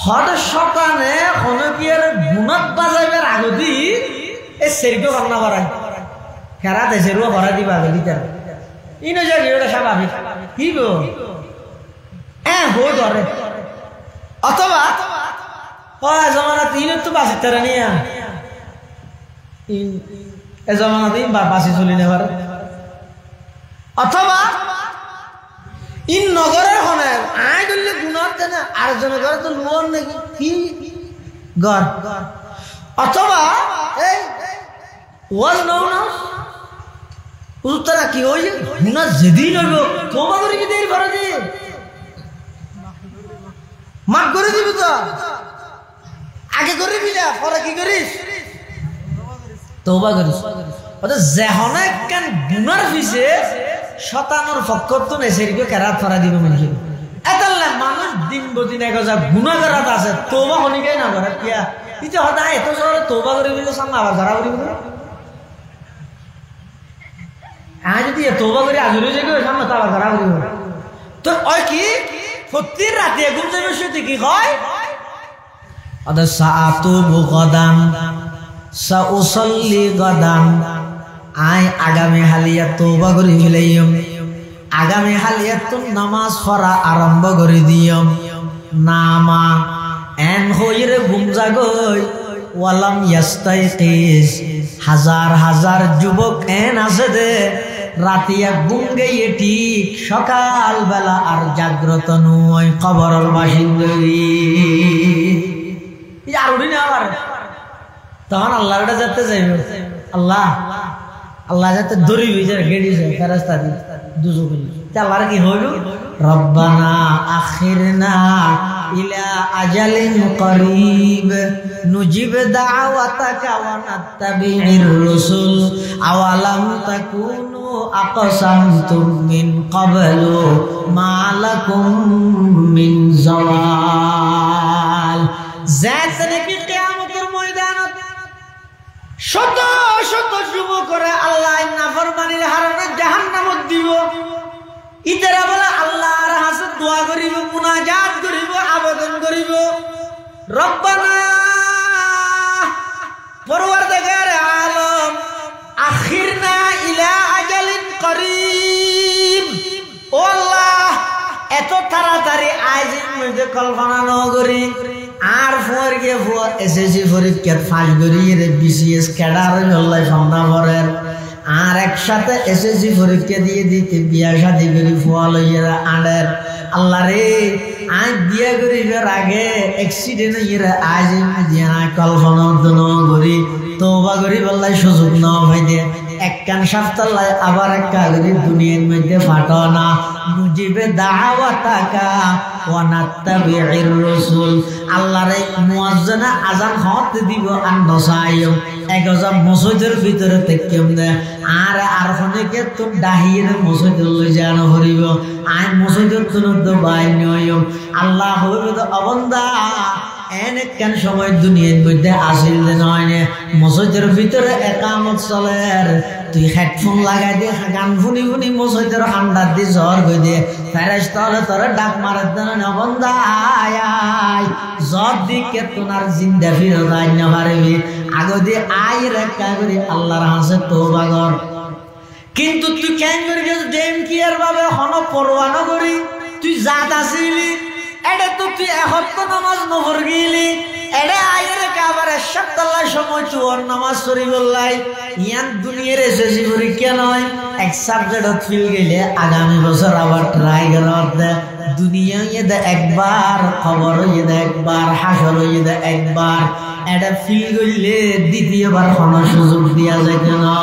হদ শতানে অনকিয়ার গুনাহ বাজাইবার আগদি এ সেরিটো কান্না বাড়ায় খেরা দেশেরও ভরা দিবা গলি তার ইনো যে এটা স্বাভাবিক কি গো হো ধরে অথবা জমানা তিন তো বাসি তারা নিয়ে এ জমানা দিন বাসি চলি নেবার অথবা ইন নগরের হনে আয় করলে গুণার না আরেকজনের ঘরে তো লোন নাকি কি ঘর অথবা এই ওয়াজ নাও না উত্তরা কি ওই গুণা যেদিন হইব তোবা করে কি দেরি করে দি মাফ করে দিবি তো আগে করবি না পরে কি করিস তোবা করিস অর্থাৎ যেহনে কেন গুণার পিছে শতানোর ফক্কর তো নেছেরিকে কেরাত ফরা দিব মানে এতাল্লা মানুষ দিন বদিন এগজা গুণা করাত আছে তোবা হনিকাই না করে কিয়া ইতে সদায় এত সরে তোবা করি বলে সামনে আবার ধরা করিব যদি তোবা করে আজুরি যে সামনে তো আবার ধরা করিব তোর ওই কি প্রতি রাতে ঘুম যাবে শুতে কি হয় আদা সাআতু বুগাদান সাউসাল্লি গাদান আই আগামী হালিয়া তওবা করি ফেলাইম আগামী হালিয়া তো নামাজ পড়া আরম্ভ করে দিয়ম নামা এন হইরে ঘুম জাগই ওয়ালাম ইয়াস্তাইকিস হাজার হাজার যুবক এন আছে দে রাতিয়া ঘুম গিয়ে ঠিক সকাল বেলা আর জাগ্রত নয় কবরের বাসিন্দা আর উঠি না আবার তখন আল্লাহর কাছে যেতে যাইবে আল্লাহ আল্লাহ যাতে দরিবি যে গেড়ি যায় ফেরেশতা দি দুজুক আল্লাহর কি হইল রব্বানা আখিরনা ইলা আজালিন করিব নুজিব দাওয়াতাকা ওয়া নাত্তাবি'ir রুসুল আওয়ালাম তাকুনু আকসামতুম মিন ক্বাবলু মা লাকুম মিন জাওয়াল যাতে কি কিয়ামতের ময়দানত শত শত যুবক করে আল্লাহ নাফরমানির হারানে জাহান্নামত দিব ইতারা বলে আল্লাহর কাছে দোয়া করিব মুনাজাত করিব আবেদন করিব রব্বানা পরওয়ারদিগার আলম আখিরনা ইলা আজালিন করিম ও আল্লাহ এত তাড়াতাড়ি আজ মধ্যে কল্পনা ন করি আর ফোর গিয়ে এসএসসি পরীক্ষার ফাঁস করিয়ে বিসিএস ক্যাডার আল্লাহ সামনা করেন আর একসাথে এসএসসি পরীক্ষা দিয়ে দিতে বিয়া শাদি করি ফুয়া লইয়েরা আডের আল্লাহ রে আজ বিয়া করিবার আগে অ্যাক্সিডেন্ট হইয়েরা আজ দিয়া কল্পনা ন করি তওবা করি বললাই সুযোগ না ভাই দে একখান সপ্তাহে আবার একটা করি দুনিয়ার মধ্যে ফাটো না মুজিবে দাওয়াতাকা ওয়া নাত্তাবি'ir রাসূল আল্লাহর মুয়াজ্জিনা আযান হতে দিব আর নসায়ম একজন মসজিদের ভিতরে তেকেম দে আর হনেকে তো ডাহির মসজিদ লই জানো হরিব আই মসজিদের তো বাইন হইম আল্লাহ হইবে তো অবন্দা এনে কেন সময় দুনিয়ার মধ্যে আসিল নয় মসজিদের ভিতরে একামত চলে তুই হেডফোন লাগাই দিয়ে গান শুনি শুনি মসজিদের ঠান্ডার দিয়ে জ্বর গই দিয়ে ফেরেশতা হলে তোর ডাক মারার জন্য বন্ধা আয় জ্বর দিকে তোমার জিন্দা ফিরত আই না পারবি আগে দিয়ে আয় রেখা করি আল্লাহর হাসে তওবা কর কিন্তু তুই কেন করি ডেম কিয়ার ভাবে হন পরোয়া না করি তুই জাত আসিলি এটা তো তুই এহত্ত নামাজ নহর গিলি এটা আয়ের কাবার সপ্তাহ সময় চুয়ার নামাজ পড়ি বললাই ইয়ান দুনিয়ার এসএসসি পরীক্ষা নয় এক সাবজেক্টত ফেল গেলে আগামী বছর আবার ট্রাই করতে দুনিয়া ইয়ে একবার খবর ইয়ে একবার হাসর ইয়ে একবার এটা ফেল গেলে দ্বিতীয়বার কোনো সুযোগ দিয়া যায় না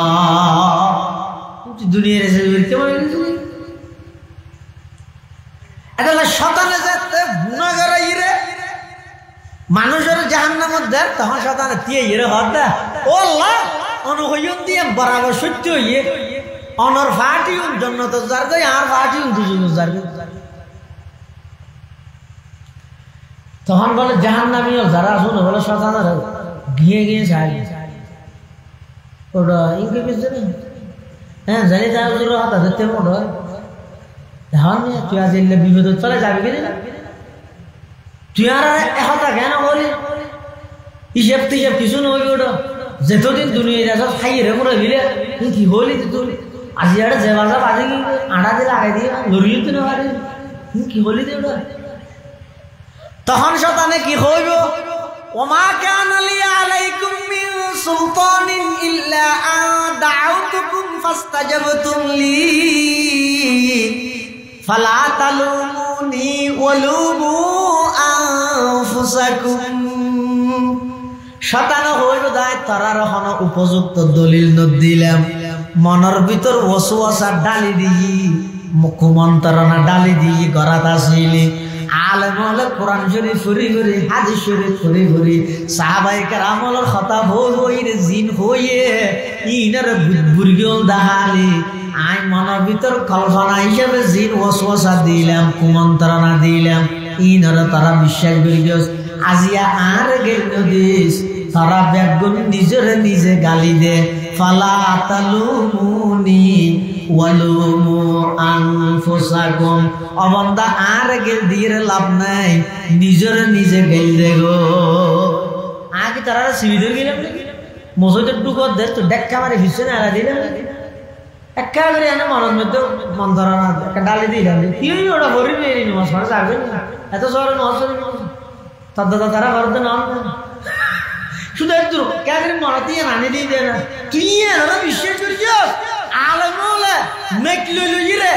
দুনিয়ার এসএসসি পরীক্ষা মানে এটা শতানে যাতে গুণাগারা ইরে মানুষের জাহান্নামত দেয় তখন শতানে দিয়ে ইরে হত দে ও আল্লাহ অনুহয়ন দিয়ে বরাবর সত্য হইয়ে অনর ফাটিউন জন্নত জারগে আর ফাটিউন দুজন জারগে তখন বলে জাহান্নামীও যারা শুনে বলে শতানে গিয়ে গিয়ে চাই ওটা ইনকে কিছু নেই হ্যাঁ জানি যা জোর হাতা ধরতে মোট হয় ধান তুই আজ এলে বিপদ চলে যাবি কিনে তুই আর একা কেন বলি হিসেব টিসেব কিছু নই ওটা যেতদিন দুনিয়া খাইয়ে রে করে দিলে তুই কি হলি তুই আজি আর যে বাজা বাজে কি আড়া দিয়ে লাগাই দিয়ে লড়িয়ে তো না পারে কি বলি দে ওটা তখন শয়তানে কি হইব ওমা কানা লি আলাইকুম মিন সুলতানিন ইল্লা আন দাউতুকুম ফাস্তাজাবতুম লি ফালা তালুমুনি ওয়ালুমু আনফুসাকুম শয়তানে হইব দাই তারার হন উপযুক্ত দলিল ন দিলাম মনের ভিতর ওয়াসওয়াসা ডালি দিই মুখমন্ত্রণা ডালি দিই গরাত আসিলি আলেম হলে কোরআন শরীফ ফুরি ফুরি হাদিস শরীফ ফুরি ফুরি সাহাবায়ে কেরামের কথা বই বই রে জিন হইয়ে ইনার বুরগল দাহালি আই মনের ভিতর কল্পনা হিসেবে জিন ওয়াসওয়াসা দিলাম কুমন্ত্রণা দিলাম ইনার তারা বিশ্বাস করি গেছ আজিয়া আর গেল দিস তারা বেগুন নিজরে নিজে গালি দে ফালা তালুমুনি ওয়ালুমু আনফুসাকুম অবন্দা আর গেল দিয়ে লাভ নাই নিজরে নিজে গাইল দে গো আগে তারা সিবিদের গেলাম মসজিদের টুকর দে তো ডেক্কা মারি ভিসে না আলা দিলাম একা করে এনে মনের মধ্যে মন্ত্রণা একটা ডালি দিলাম কি ওটা ভরিবে নমাজ পড়া যাবে না এত সরে নমাজ তার তারা করতে না শুধু একটু কেন মনে দিয়ে নানি দিয়ে দেয় না তুই এরা বিশ্বাস করিস আলেম হলে নেক লইলি রে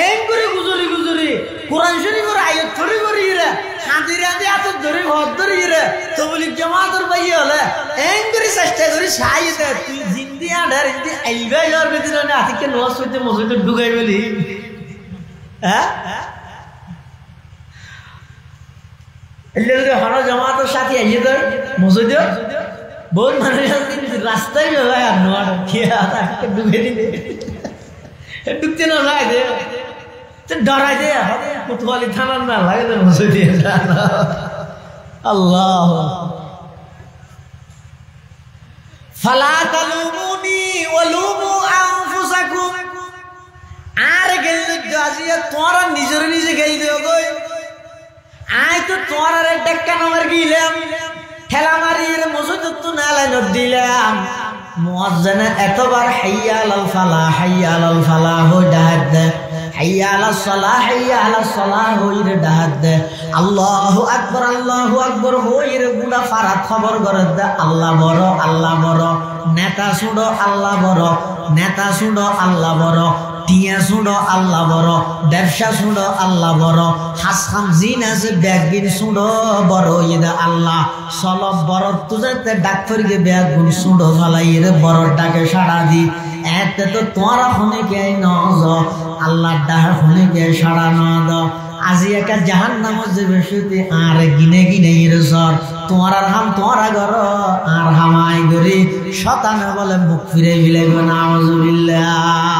এম করে গুজরি গুজরি কোরআন শরীফের আয়াত ধরে করি রে হাজির হাজি এত ধরে ঘর ধরে রে তবলিগ জামাতের ভাই হলে এম করে চেষ্টা করি সাইতে তুই জিন্দি আডার ইন্দি আইবা যাওয়ার ভিতরে না আতিকে নওয়াজ হইতে মসজিদে ঢুকাই বলি হ্যাঁ হরা জামাতের সাথে আইয়ে তোর মসজিদে বহুত মানুষ রাস্তায় বেবাই আর নোয়ার ঢুকে দিলে ঢুকতে না যায় দে ডরাই দে কোতোয়ালি থানার না লাগে তো মসজিদে আল্লাহ ফালা তালুমুনি ওয়ালুমু আনফুসাকুম আর গেল গাজিয়া তোরা নিজের নিজে গেল দিও কই আই তো তোরার একটা নাম্বার গিলাম ঠেলা মারিয়ে মসজিদ তো নালাই নদ দিলাম মুয়াজ্জিনা এতবার হাইয়া আলাল ফালাহ হাইয়া আলাল ফালাহ হই ডাক দে হাইয়া আলাস সালাহ হাইয়া আলাস সালাহ হই রে ডাক দে আল্লাহু আকবার হই রে গুড়া ফারাত খবর করে দে আল্লাহ বড় নেতা শুনো আল্লাহ বড় নেতা শুনো আল্লাহ বড় টিয়া শুনো আল্লাহ বড় ব্যবসা শুনো আল্লাহ বড় হাসখাম জিন আছে ব্যাগিন শুনো বড় ইদা আল্লাহ সলব বড় তুজাতে ডাক ফরিকে ব্যাগুন শুনো ফালাই রে বড় ডাকে সাড়া দি এতে তো তোরা শুনে কে নজ আল্লাহ ডাক শুনে কে সাড়া ন দ আজি একা জাহান্নামে যে বেশিতে আর গিনে গিনে ইরে সর তোরা হাম তোরা গর আর হামাই গরি শয়তানে বলে মুখ ফিরে বিলাইব নাউজুবিল্লাহ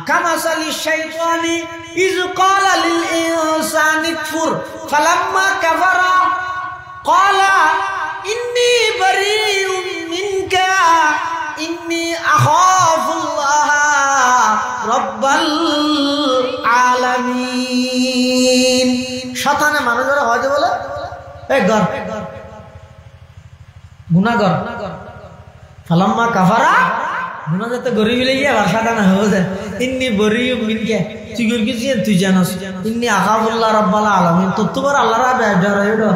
كمثل الشيطان إذ قال للإنسان اكفر فلما كفر قال إني بريء منك إني أخاف الله رب العالمين শয়তানে মানুষের হয় বলে এই গর গুনাহগার ফালাম্মা কাফারা গুনাহতে গরিবি লাগি আর শয়তানে হয়ে যায় ইন্নি বরিউ মিনকে তুই কি তুই জানাস ইন্নি আখাফুল্লাহ রাব্বাল আলামিন তো তোমার আল্লাহর ডর হইলো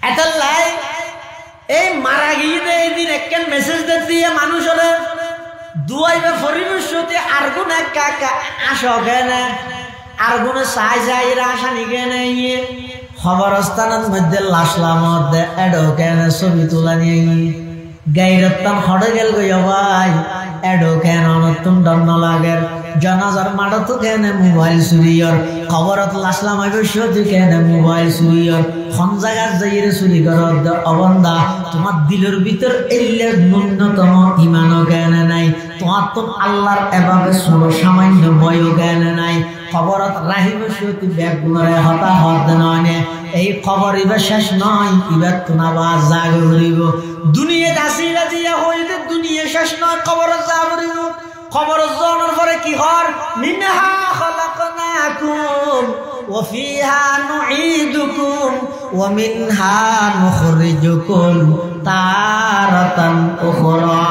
এত লাই এই মারা গিয়ে এই দিন একখান মেসেজ দিয়ে মানুষের দুয়াইবে পরিবেশতে আর কোন কাকা আসো কেন আর কোন সাই সাইরা আসা নিকে নাই খবরস্থানের মধ্যে লাশলার মধ্যে এডো কেন ছবি তোলা নিয়ে গাইরত্তান হড়ে গেল গই ভাই এডো কেন নতুন দণ্ড লাগের জানাজার মাঠত কেন মোবাইল চুরিয়র খবরত লাশলাম অবশ্যই কেন মোবাইল চুরিয়র খন জায়গার যাইরে চুরি করত অবন্দা তোমার দিলের ভিতর এলের ন্যূনতম ইমানও কেন নাই তোমার তো আল্লাহর এভাবে সামান্য বয়ও কেন নাই খবরত রাহিব সত্যি ব্যাগুণরে হতাহত নয় এই খবর এবার শেষ নয় এবার তোমার জাগ করিব দুনিয়া দাসিরা দিয়া হইলে দুনিয়া শেষ নয় খবর যা করিব খবর জানার পরে কি হর মিনহা খলাকনাকুম ওয়া ফিহা নুঈদুকুম ওয়া মিনহা নুখরিজুকুম তারাতান উখরা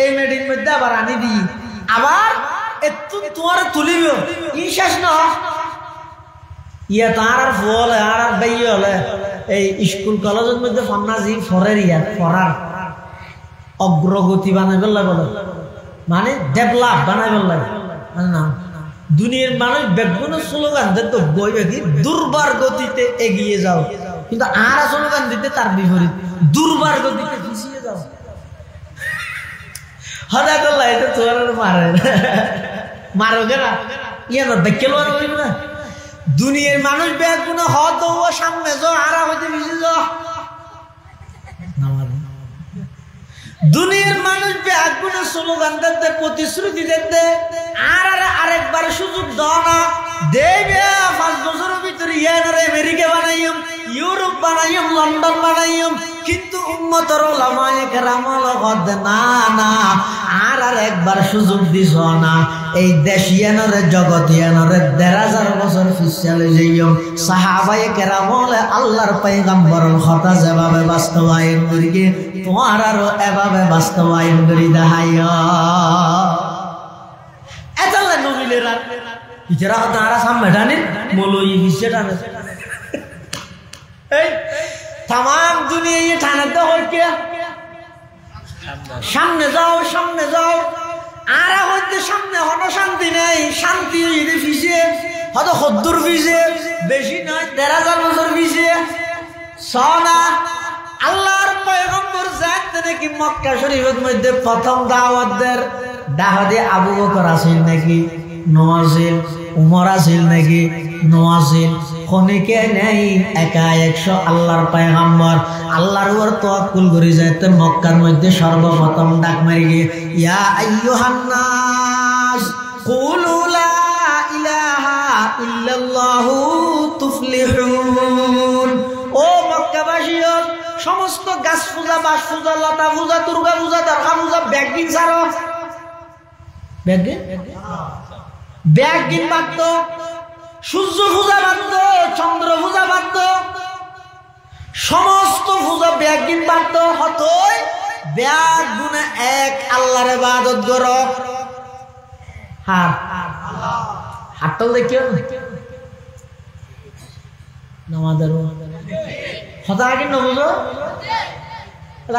এই মেডির মধ্যে আবার আনি দি আবার একটু তোমার তুলিব ই শেষ না ইয়া তার ফল আর বাইয়ে হলে এই স্কুল কলেজের মধ্যে ফন্নাজি ফরের ইয়ার ফরার অগ্রগতি বানাইবে বলে মানে ডেভেলপ বানাইবে লাগে না দুনিয়ার মানুষ বেগুন স্লোগান দিতে বই কি দুর্বার গতিতে এগিয়ে যাও কিন্তু আর স্লোগান দিতে তার বিপরীত দুর্বার গতিতে পিছিয়ে যাও হদা করলা এটা তোর মারে মারো কেনা ইয়ে না দেখে লো না দুনিয়ার মানুষ বেগুন হত ও সামনে যাও আর হইতে পিছিয়ে যাও দুনিয়ার মানুষ বেগুন স্লোগান দিতে প্রতিশ্রুতি দিতে আর আরেকবার সুযোগ দাও না দেবে 5 বছরের ভিতরে আমেরিকা বানাইম ইউরোপ বানাইম লন্ডন বানাইম কিন্তু উম্মতের উলামায়ে কেরাম লগত না না আর একবার সুযোগ দিছ না এই দেশিয়ানরে জগতিয়ানরে 1000 বছর পিছলে যাইম সাহাবায়ে কেরাম আল্লাহর পয়গম্বরের কথা যেভাবে বাস্তবায়ন করিকে তোমার আরো এভাবে বাস্তবায়ন করি দেখাইয়া এতলা নবিলেরা ইজরা তারা সামনে জানেন মলই হিসে জানে এই तमाम दुनिया ये ठानते हो क्या सामने जाओ आरा होते सामने होना शांति नहीं शांति ये फिसे हतो खुद्दुर फिसे बेशी नहीं 1000 बছর फिसे सोना আল্লাহর পয়গম্বর জানতেন কি মক্কা শরীফের মধ্যে প্রথম দাওয়াতদের দাওয়াতে আবু বকর আসিল নাকি নওয়াজিল উমর আসিল নাকি নওয়াজিল খনিকে নেই একা 100 আল্লাহর পয়গম্বর আল্লাহর উপর তাওয়াক্কুল করে যাইতে মক্কার মধ্যে সর্বপ্রথম ডাক মারি গিয়ে ইয়া আইয়ুহান নাস কুলু লা ইলাহা ইল্লাল্লাহু তুফলিহুন ও মক্কাবাসীও সমস্ত গাছ পূজা বাস পূজা লতা পূজা দুর্গা পূজা দরগা পূজা ব্যাগিন ছাড়ো ব্যাগিন বাদ সূর্য পূজা বাদ চন্দ্র পূজা বাদ সমস্ত পূজা ব্যাগিন বাদ হতই ব্যাগ গুণে এক আল্লাহর ইবাদত করো হাতল দেখিও নামাজের হতা কি নবুঝো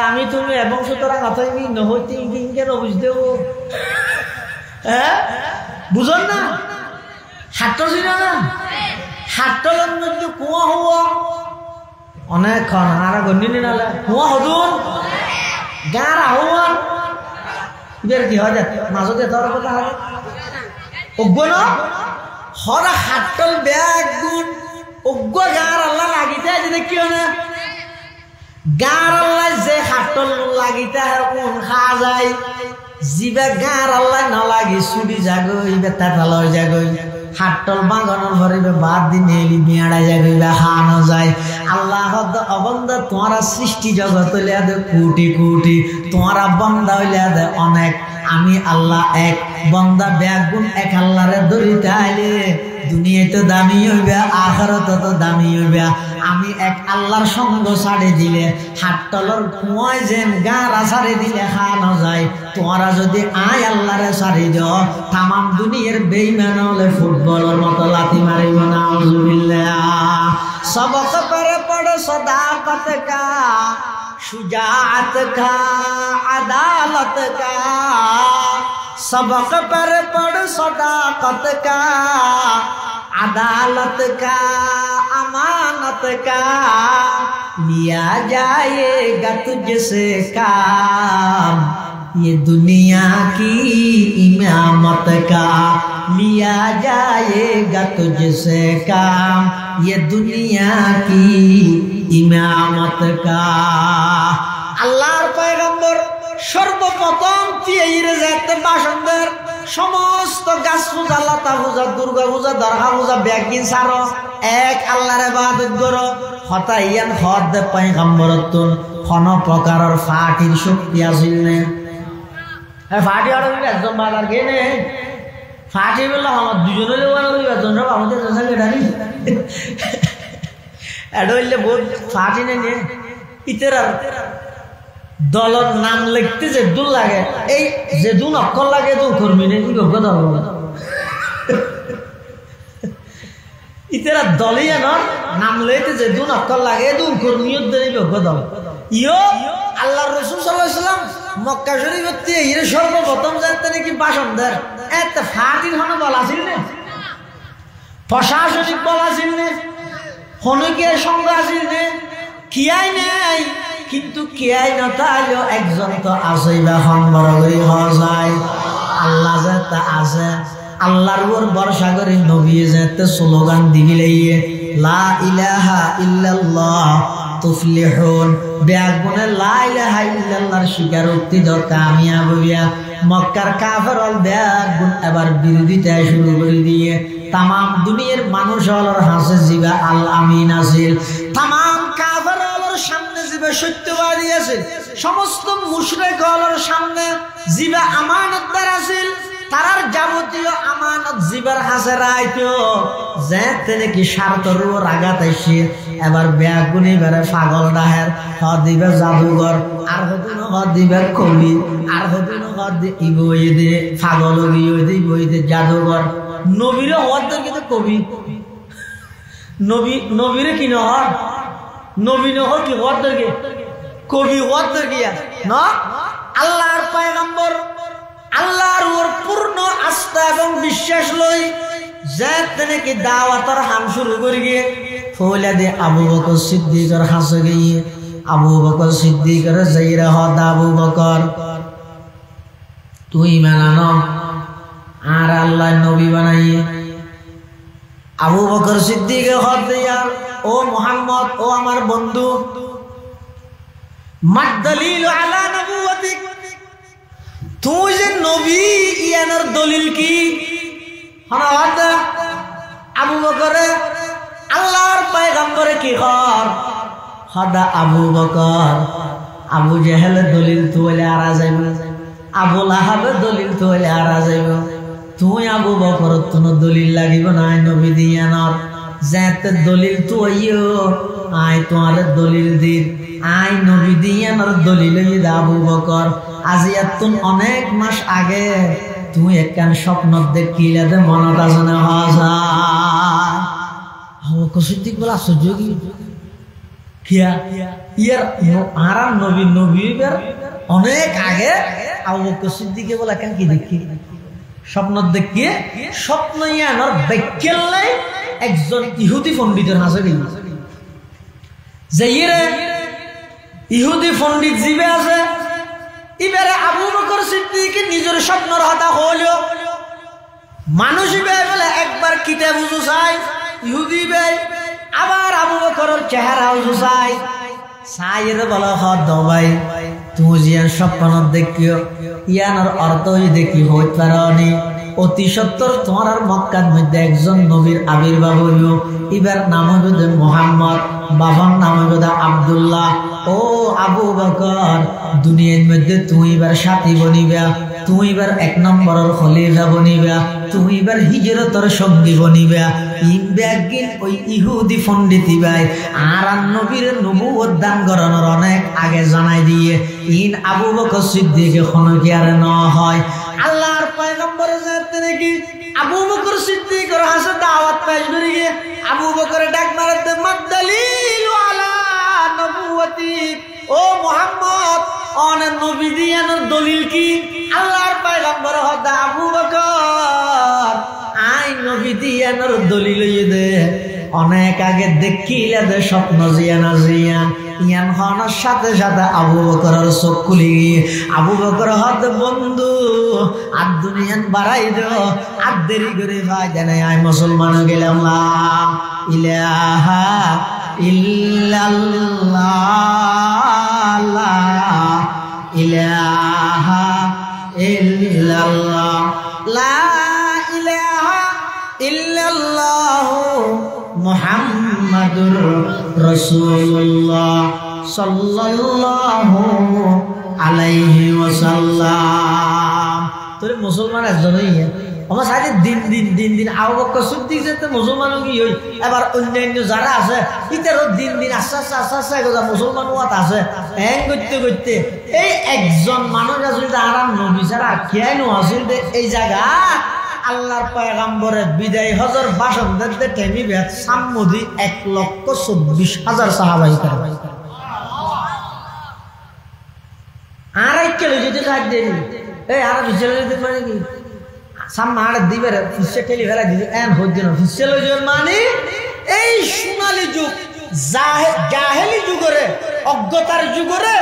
আমি তুমি এবং সুতরাং অথবা নহতি ইংকে নবুঝ দেব হ্যাঁ বুঝন না হাতল ছিল না হাতলের মধ্যে কুয়া হওয়া অনেকক্ষণ আর গন্ডিনি নালে কুয়া হদুন গাঁর আহ্বান ইবের কি হয় মাজতে তোর কথা হবে অজ্ঞ ন হরা হাতল ব্যাগ গুণ অজ্ঞ গাঁর আল্লাহ লাগিতে যদি কিয় না গাঁর আল্লাহ যে হাতল লাগিতে কোন খা যায় জিবে গাঁর আল্লাহ নালাগি চুরি যাগই বেতা তালয় যাগই হাতল বাগানোর ভরিবে বাদ দিন এলি বিয়াড়া যাগইবে খানো যায় আল্লাহ অবন্ধা তোমারা সৃষ্টি জগৎ হইলে দে কোটি কোটি তোমারা বন্ধা হইলে দে অনেক আমি আল্লাহ এক বন্ধা ব্যাগ গুণ এক আল্লাহরে ধরিতে আইলে দুনিয়ায় তো দামি হইবে আখিরাত তো দামি হইবে আমি এক আল্লাহর সঙ্গ ছাড়ে দিলে হাততলর কুয়ায় যেন গাঁরা ছাড়ে দিলে খানো যায় তোমরা যদি আয় আল্লাহরে ছাড়ি দাও তামাম দুনিয়ার বেঈমান হলে ফুটবলের মতো লাথি মারিব না আউযুবিল্লাহ सबक पर पढ़ सदाकत का शुजाअत का अदालत का सबक पर पढ़ सदाकत का अदालत का अमानत का लिया जाएगा तुझसे काम ये दुनिया की इमामत का लिया जाएगा तुझसे काम ये दुनिया की इमामत का আল্লাহর পয়গম্বর সর্বপ্রথম তিয়েরে যেতে বাসনদের সমস্ত গাছ পূজা লতা পূজা দুর্গা পূজা দরগা পূজা ব্যাগিন সারো এক আল্লাহর ইবাদত করো হতাইয়ান হদ দে পয়গম্বরতুন কোন প্রকারের ফাটির শক্তি আছিল না ফাটি আর একদম বাজার গেনে ফাটি বললে আমার দুজনে লেওয়ার একজন সব আমাদের সঙ্গে ডানি এটা হইলে বহুত ফাটি নেই ইতের আর দলের নাম লিখতে যে দুল লাগে এই যে দুন অক্ষর লাগে তো কর্মী নেই কি করবো দল ইতারা দলিয়া নাম লইতে যে দুন অক্ষর লাগে দুন কর্মীর দেরি করবো দল ইয়ো আল্লাহ রসুল সাল্লাল্লাহু আলাইহি ওয়াসাল্লাম মক্কা শরীফতে ইরে সর্বপ্রথম জানতে নাকি ভাষণ দেয় এত ফাতিল হন বলা ছিল না প্রশাসনিক বলা ছিল না হনকের সঙ্গ আছিল না কিয়াই নাই কিন্তু কিয়াই না তাইলো একজন তো আছেই বা হন বড় করে হওয়া যায় আল্লাহ যাতে আছে আল্লাহর উপর ভরসা করে নবী যাতে স্লোগান দিবিলাইয়ে লা ইলাহা ইল্লাল্লাহ তুফলিহুন বেগুনে লা ইলাহা ইল্লাল্লাহর স্বীকারোক্তি দ কামিয়াব হইয়া মক্কার কাফেরল বেগুন এবার বিরোধিতা শুরু করে দিয়ে তাম দুনিয়ার মানুষ হলর হাসে জিবা আল আমিন আছিল তাম কাফেরলের সামনে জিবা সত্যবাদী আছে সমস্ত মুশরিক হলর সামনে জিবা আমানতদার আছিল তারার যাবতীয় আমানত জিবার হাসে রাইতো যেতে নাকি স্বার্থর রাগাত আইসে এবার বেগুনি বেড়ে পাগল ডাহের দিবে জাদুঘর আর দিবে কবি আর ইবই দে পাগল ইবই দে জাদুঘর নবীরে হওয়ার কিন্তু কবি নবীরে কি নহর নবী নহর কি হওয়ার দরকে কবি হওয়ার দরকিয়া না আল্লাহর পয়গম্বর আল্লাহর উপর পূর্ণ আস্থা এবং বিশ্বাস লই যেতে নাকি দাওয়াতর হাম শুরু করি গিয়ে ফৌলা দে আবু বকর সিদ্দিকর হাসে গিয়ে আবু বকর সিদ্দিকর যাইরা হদ আবু বকর তুই মানানো আর আল্লাহ নবী বানাইয়ে আবু বকর সিদ্দিকের হদ দিয়া ও মুহাম্মদ ও আমার বন্ধু মাদলিল আলা নবুয়তিক তুই যে নবী ইয়ানোর দলিল কি হনাদ আবু বকরে আল্লাহর পয়গম্বরে কি কর হদা আবু বকর আবু জেহেলের দলিল তুইলে আরা যাইব আবু লাহাবের দলিল তুইলে আরা যাইব তুই আবু বকর তোর দলিল লাগিব নাই নবী দিয়ানোর যেতে দলিল তুইও আই তোমার দলিল দিন আই নবী দিয়ানোর দলিল আবু বকর আজি এতন অনেক মাস আগে তুই একখান স্বপ্ন দেখিলে দে মনত আছে না হাসা আবু বকর সিদ্দিক বলে আশ্চর্য কিয়া ইয়ার আরাম নবী নবীর অনেক আগে আবু বকর সিদ্দিকে বলে কেন কি দেখি স্বপ্ন দেখিয়ে স্বপ্ন ইয়ানোর ব্যাখ্যালে একজন ইহুদি পণ্ডিতের হাসে গেল যে ইহুদি পণ্ডিত জিবে আছে এবারে আবু বকর সিদ্দিক নিজের স্বপ্নর হতা হলো মানুষ বলে একবার কিতে বুঝু চাই ইহুদি ভাই আবার আবু বকরের চেহারা বুঝু চাই সাইয়ের বলা হদ ভাই তুমি জিয়ান স্বপ্ন দেখিও ইয়ানোর অর্থ দেখি হইতে পারি অতি সত্তর তোমার মক্কার মধ্যে একজন নবীর আবির্ভাব হইল এবার নাম হইবে মুহাম্মদ বাবার নাম হইবে আব্দুল্লাহ ও আবু বকর দুনিয়ার মধ্যে তুমি এবার সাথী বনিবা তুমি এবার এক নম্বরের খলিফা বনিবা তুমি এবার হিজরতের সঙ্গী বনিবা ইনবেগিন ওই ইহুদি পণ্ডিতি ভাই আর নবীর নবুয়ত দান করানোর অনেক আগে জানাই দিয়ে ইন আবু বকর সিদ্দিক এখনো কি আর ন হয় আল্লাহর পয়গম্বর জানতে নাকি আবু বকর সিদ্দিকের হাসে দাওয়াত পেশ করে গিয়ে আবু বকর ডাক মারতে মাদলিল আলা নবুয়তি ও মুহাম্মদ অন নবী দিয়ানোর দলিল কি আল্লাহর পয়গম্বর হদা আবু বকর আই নবী দিয়ানোর দলিল দে অনেক আগে দেখিলে দে স্বপ্ন জিয়ানা জিয়ান ইয়ান হওয়ার সাথে সাথে আবু বকরের চোখ খুলে গিয়ে আবু বকর হদ বন্ধু আর দুনিয়ান বাড়াই দো আর দেরি করে ভাই জানে আই মুসলমান গেলাম লা ইলাহা ইল্লাল্লাহ লা ইলাহা ইল্লাল্লাহ লা ইলাহা ইল্লাল্লাহ মুহাম্মাদুর রাসূলুল্লাহ সাল্লাল্লাহু আলাইহি ওয়াসাল্লাম তোরে মুসলমান একজনই আমার সাথে দিন দিন আবু বকর সিদ্দিক যেতে মুসলমান কি হই এবার অন্যান্য যারা আছে ইতারও দিন আস্তে এগোজা মুসলমান ওয়াত আছে হ্যাং করতে এই একজন মানুষ আসলে আরাম নবী ছাড়া খেয়াই নো আসিল এই জায়গা আল্লাহর পয়গম্বরের বিদায় হজর ভাষণ দিতে টেমি বেদ সাম্মদি 1,24,000 সাহাবাই করবাই আর এক কেলো যদি কাজ দেনি এই আর বিচলে দিতে মানে কি সামনে আর দিবে ফিসে ঠেলি ফেলা দিবে এন হচ্ছে না ফিসে লইজোর মানে এই সোনালী যুগ জাহেলি যুগরে অজ্ঞতার যুগরে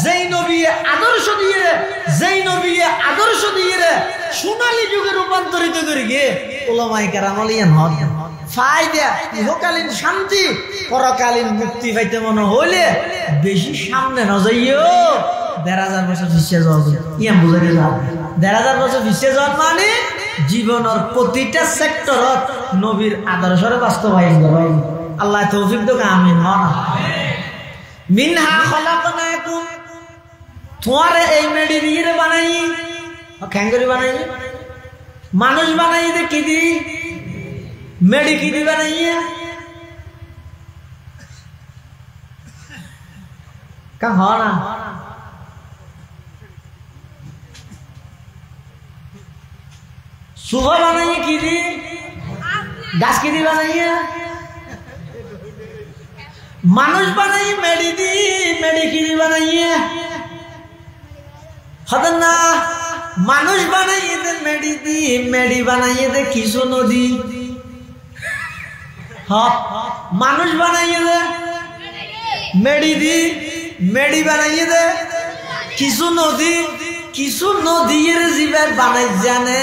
যেই নবী আদর্শ দিয়ে সোনালী যুগে রূপান্তরিত করে গিয়ে ওলামায়ে কেরাম আলিয়ান হন ফায়দা ইহকালীন শান্তি পরকালীন মুক্তি পাইতে মনে হইলে বেশি সামনে ন যাইও 1,500 বছর পিছিয়ে যাওয়া ইয়াম বুঝাই যাও 1,500 বছর পিছিয়ে যাওয়া মানে জীবনের প্রতিটা সেক্টরত নবীর আদর্শের বাস্তবায়ন করা আল্লাহ তৌফিক দাও আমিন মিনহা খলাকনাকুম তোমারে এই মেডি দিয়ে বানাই খ্যাঙ্গরি বানাই মানুষ বানাই দে কি দি মেডি কি দি বানাইয়া কা হনা सुबह बनाइए की दी गाछ की दी बनाइए मानुष बनाइए मेडी की दी बनाइए खतरना मानुष बनाइए दे मेडी बनाइए दे किसो नदी हाँ मानुष बनाइए दे मेडी बनाइए दे किसो नदी কিছু নদীর জীবের বানাই জানে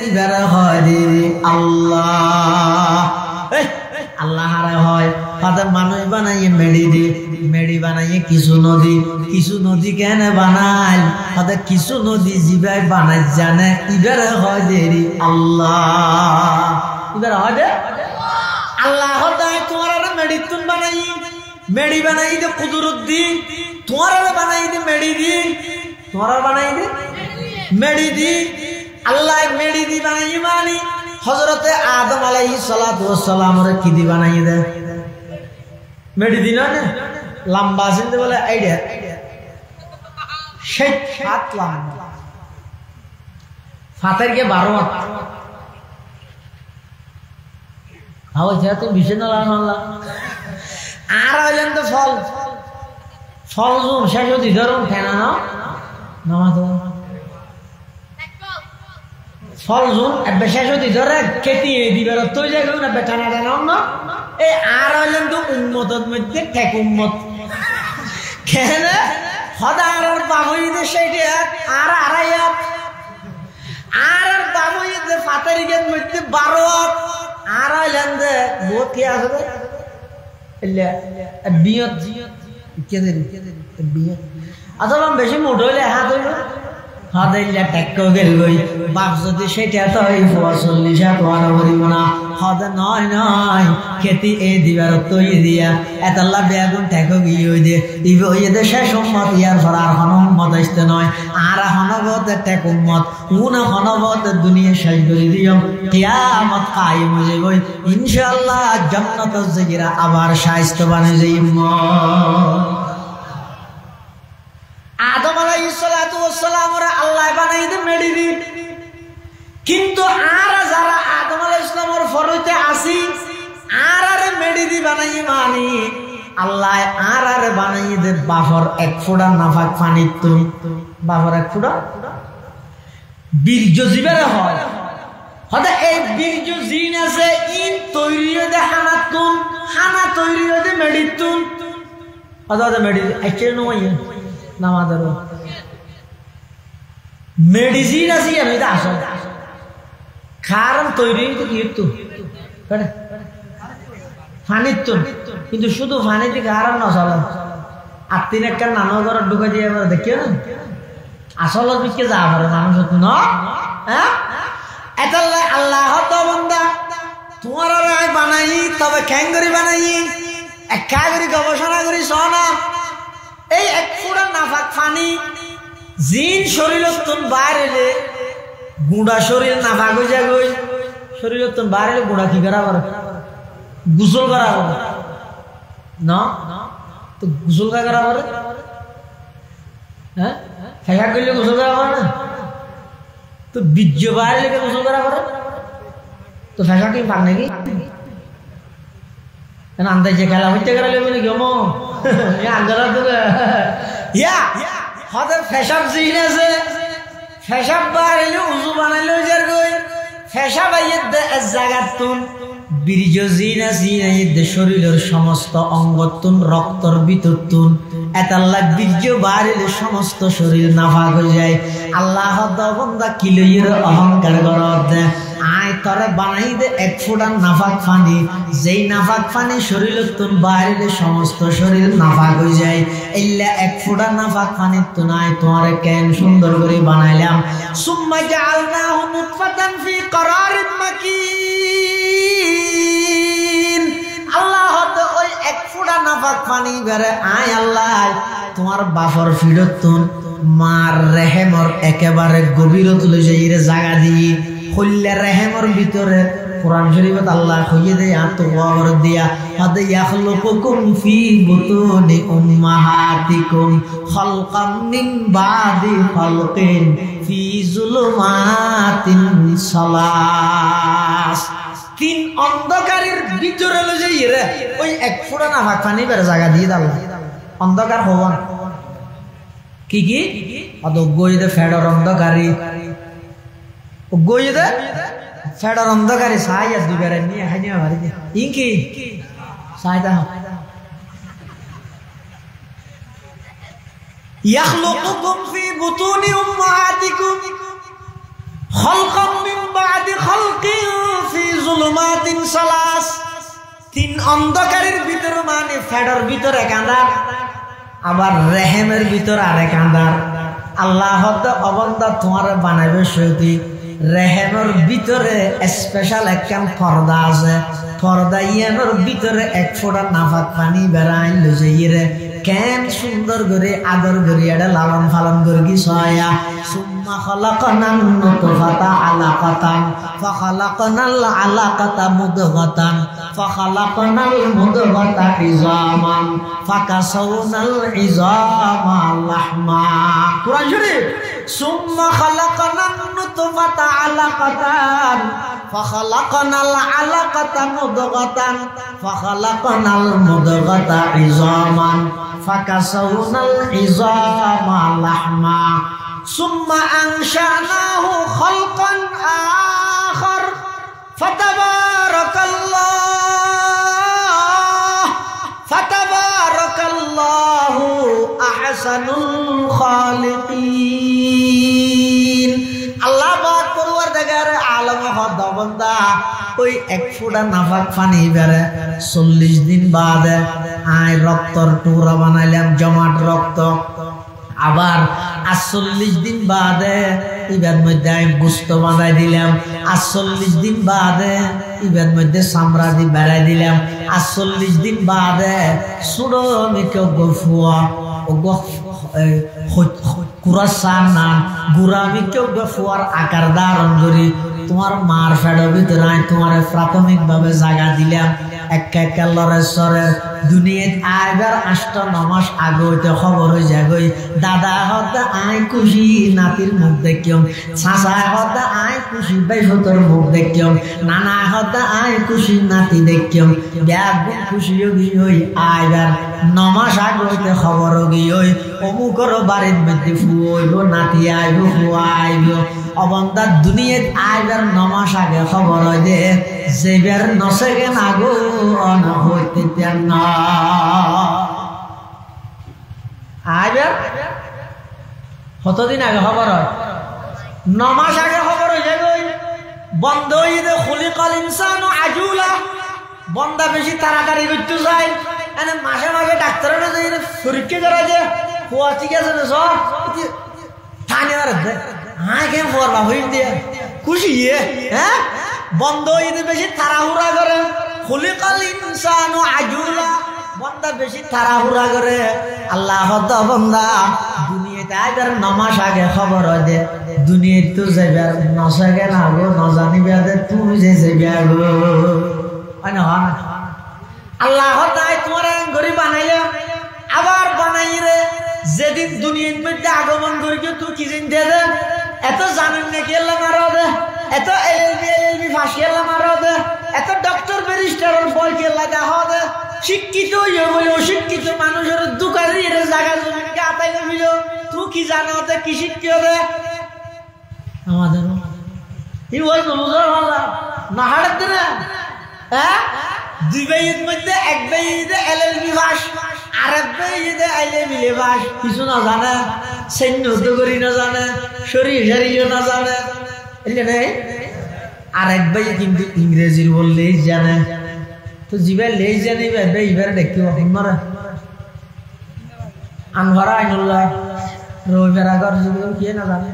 এবারে হয় রে আল্লাহ হারে হয় তাদের মানুষ বানাইয়ে মেডি বানাইয়ে কিছু নদী কেন বানাই তাদের কিছু নদী জীবের বানাই জানে এবারে হয় রে আল্লাহ এবারে হয় রে আল্লাহ হদায় তোমার মেডি বানাই দে কুদরত দি তোমার বানাই দে মেডি দি তোমার বানাই দে মেডি দি আল্লাহ মেডি দি বানাই মানি হযরতে আদম আলাইহিস সালাতু ওয়াস সালাম রে কি দি বানাই দে মেডি দি না লম্বা জিন্দে বলে আইডিয়া 7 লম্বা ফাতের কে 12 হাও যেতে বিশেন আল্লাহ আর হইলেন তো ফল জুম শেষ হতে ধরুন কেনা না নামাজ ফল জুন শেষ হতে ধরে খেতে দিবার তো জায়গা না বেটানা জানাও না এই আর হইলেন তো উম্মতের মধ্যে ঠেক উম্মত কেন হদার বাবুইদের সেইটা আর আড়াইয়াত আর বাবুইদের ফাতারিকের মধ্যে 12 আর হইলেন যে বহুত কি আছে বিয়ত বিয়ত অথবা বেশি মোটা হইলে হাত হইব হাত হইলে টেক্কো গেল গই বাপ যদি সেটা তো এই 40 তোমার হরিব না হদ নয় খেতি এই দিবার তৈ দিয়া এতলা বেগুন টেক্কো গিয়ে হই দে ইব হই দে শেষ উম্মত ইয়ার পর আর হন উম্মত আসতে নয় আর হনবত টেক উম্মত উন হনবত দুনিয়া শেষ করে দিও কিয়ামত কায়েম হয়ে যাবে ইনশাআল্লাহ জান্নাত জিগিরা আবার শাইস্তে বানে যাই আদম আলাইহিস সালাতু ওয়াস সালাম রে আল্লাহ বানাই দে মেডি দি কিন্তু আর যারা আদম আলাইহিস সালামের ফরতে আসি আর মেডি দি বানাই মানি আল্লাহ আর বানাই দে বাফর এক ফোঁটা নাফাক পানি তো বাফর এক ফোঁটা বীর্য জীবের হয় হদা এই বীর্য জিন আছে ইন তৈরি দে হানা তৈরি দে মেডি তুন হদা মেডি আইছে নয় নামাজের মেডিসিন আছে আমি তো আসল কারণ তৈরি কিন্তু ফানির তো কিন্তু শুধু ফানিতে কারণ না চলে আর 3 একটা নানো ঘর ঢুকে দিয়ে এবার দেখিও না আসল দিকে যা পারে মানুষ ন হ্যাঁ এতাল্লা আল্লাহ তো বান্দা তোমার বানাই তবে খ্যাঙ্গরি বানাই এক কাগরি গবেষণা করি শোনা এই এক ফোঁটা নাফাক পানি জিন শরীরত বাইরে গুঁড়া শরীর নাফা গই গই শরীর তো বাড়িলে গুঁড়া কি করা পারে গোসল করা পারে না তো গোসল করা পারে হ্যাঁ ফেসা করলে গোসল করা পারে না তো বীর্য বাড়িলে গোসল করা পারে তো ফেসা কি পাক নাকি আন্দাজে খেলা হইতে গেলে বলে গেম আন্দারা তো ইয়া হতে ফেসাব জিন আছে ফেসাব বাড়াইলে উজু বানাইলেও যার গই ফেসাব আইয়ের জায়গাতুন বীর্য জিন আছে শরীরের সমস্ত অঙ্গতুন রক্তর ভিতরতুন এতাল্লাহ বীর্য বাড়িলে সমস্ত শরীর নাফাক হয়ে যায় আল্লাহ বান্দা কিলইয়ের অহংকার করত আয় তরে বানাই দে এক ফোঁটা নাফাক পানি যেই নাফাক পানি শরীরতুন বাড়িলে সমস্ত শরীর নাফাক হয়ে যায় এল্লা এক ফোঁটা নাফাক পানি তো নাই তোমার কেন সুন্দর করে বানাইলাম সুম্মা জাআলনাহু নুতফাতান ফি করারিন মাকিন আল্লাহ তো ওই এক ফোঁটা নাফাক পানি বেরে আয় আল্লাহ তোমার বাফর ফিরতুন মার রেহেমর একেবারে গভীরত লই যাই রে জায়গা দি হল্লা রেহেমর ভিতরে কোরআন শরীফত আল্লাহ কইয়ে দেয় আত্মওয়ার দিয়া হাদ ইয়াখলুকুকুম ফি বুতুনি উম্মাহাতিকুম খালকাম মিন বাদি খালকিন ফি যুলুমাতিন সালাস তিন অন্ধকারের ভিতরে লই যাই রে ওই এক ফোঁটা নাফাক পানি বের জায়গা দিয়ে আল্লাহ অন্ধকার হওয়ান কি কি অত গইদে ফেডর অন্ধকারী গইদে ফেডর অন্ধকারী সাইয়া দুবেরে নিয়ে হানিয়া ভারি ইনকি সাইদা ইয়াখলুকুকুম ফি বুতুনি উম্মাহাতিকুম খালকাম মিন বাদি খালকিন ফি যুলুমাতিন সালাস তিন অন্ধকারের ভিতর মানে ফেডর ভিতর এক আন্ধার আবার রেহেমের ভিতর আরেক আন্ধার আল্লাহ অবন্দা তোমার বানাইবে সত্যি রেহেমের ভিতরে স্পেশাল একখান পর্দা আছে পর্দা ইয়ানোর ভিতরে এক ফোঁটা নাফাক পানি বেড়াই লইয়ে রে কেন সুন্দর করে আদর করে এটা লালন পালন করে কি সয়া সুম্মা খালাকনান নুতফাতা আলাকাতান ফাখালাকনাল আলাকাতা মুদগাতান ফাখালাকনাল মুদগাতা ইজামান ফাকাসাউনাল ইজামা লাহমা কুরআন শরীফ সুম্মা খালাকনান নুতফাতা আলাকাতান ফাখালাকনাল আলাকাতা মুদগাতান ফাখালাকনাল মুদগাতা ইজামান ফাকাসাউনাল ইজামা লাহমা সুম্মা আনশানাহু খালকান আখার ফাতাবারাকাল্লাহু আহসানুল খালিকিন আল্লাহ পাক পরওয়ারদিগার আলম খোদা বান্দা ওই এক ফোঁটা নাফাক পানি বেরে 40 দিন বাদে আয় রক্তর টুকরা বানাইলাম জমাট রক্ত আবার 48 দিন বাদে ইবার মধ্যে আমি গোস্ত বাঁধাই দিলাম 48 দিন বাদে ইবার মধ্যে চামড়া দি বেড়াই দিলাম 48 দিন বাদে সুরো মিকে গফুয়া ও কুরাসান নাম গুরামি কেউ গফুয়ার আকার ধারণ করি তোমার মার ফেডের ভিতরে আমি তোমার প্রাথমিকভাবে জায়গা দিলাম একা লড়েশ্বরের দুনিয়াত আইবার 8 মাস আগে হইতে খবর হয়ে যাগই দাদা হতে আই খুশি নাতির মুখ দেখিও চাচা হতে আই খুশি বাইফতর মুখ দেখিও নানা হতে আই খুশি নাতি দেখিও ব্যাগ খুশি হই আইবার 9 মাস আগে হইতে খবর গিয়ে অমুকর বাড়ির মধ্যে ফুয়াইব নাতি আইব ফুয়া আইব অবন্দার দুনিয়াত আইবার 9 মাস আগে খবর হয় যে যেবার নসেকেন আগো অন হইতে পার না আইবার কতদিন আগে খবর হয় 9 মাস আগে খবর হয়ে যাবে বন্ধ হয়ে যে খুলিকাল ইনসানু আজুলা বন্দা বেশি তাড়াতাড়ি করতে যায় এনে মাসে মাসে ডাক্তারের পরীক্ষা করা যে হওয়া ঠিক আছে না সব থানে আর হ্যাঁ কেন পড়বা হইম দিয়ে খুশি হ্যাঁ বন্ধ হইতে বেশি তাড়াহুড়া করে খুলিকাল ইনসানু আজুলা বন্দা বেশি তাড়াহুড়া করে আল্লাহ বন্দা দুনিয়াতে তাইবার নমাস আগে খবর হয় দে দুনিয়ায় তো যাইবা নসাগে না গো নজানিবা দে তুমি যে যাইবা গো হয় না আল্লাহ তাই তোমার গরিব বানাইলে আবার বানাই রে যেদিন দুনিয়ার মধ্যে আগমন করি তুই কি জিন দে এত জানেন নাকি আল্লাহ মারা দে এত এলএলবি ফাঁসি আল্লাহ মারা দে এত ডক্টর ব্যারিস্টারের বই কে লাগা হয় দে শিক্ষিত ইয়ে বলে অশিক্ষিত মানুষের দোকানের জায়গা জমিকে আতাইলে মিল তুই কি জানো দে কি শিক্ষিত দে আমাদের ই ওই নমুজার ভালো না হাড়ের দিনে হ্যাঁ দুই ভাইয়ের মধ্যে এক ভাই এলএলবি ফাঁস আর এক ভাই আইলে মিলে বাস কিছু না জানে সৈন্য করি না জানে শরীর সারিও না জানে আর এক ভাই কিন্তু ইংরেজির বললেই জানে তো জিবাই লেই জানি এইবার দেখতে মারা আনভারা আইনুল্লাহ রবিবার আগর কি না জানে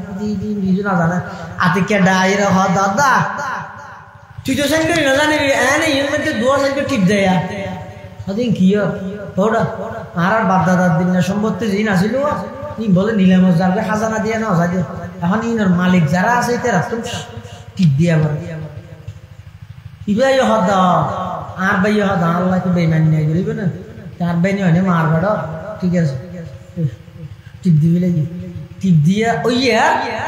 নিজে না জানে আতিকে ডাইর হ দাদা তুই তো সেন করি না জানি এর মধ্যে দোয়া সেন ঠিক দেয় দিন কি ওটা আর বাপ দাদার দিন না সম্পত্তি দিন আসিল বলে নিলাম যাবে খাজানা দিয়ে না এখন ইনার মালিক যারা আছে তারা তুমি টিপ দিয়ে আমার ইবাই হদ আর ভাই হদ আল্লাহ কি বেইমান নিয়ে গেলিবে না তার ভাই নিয়ে হয় না মার ভাড়া ঠিক আছে টিপ দিবি লাগি টিপ দিয়ে ওই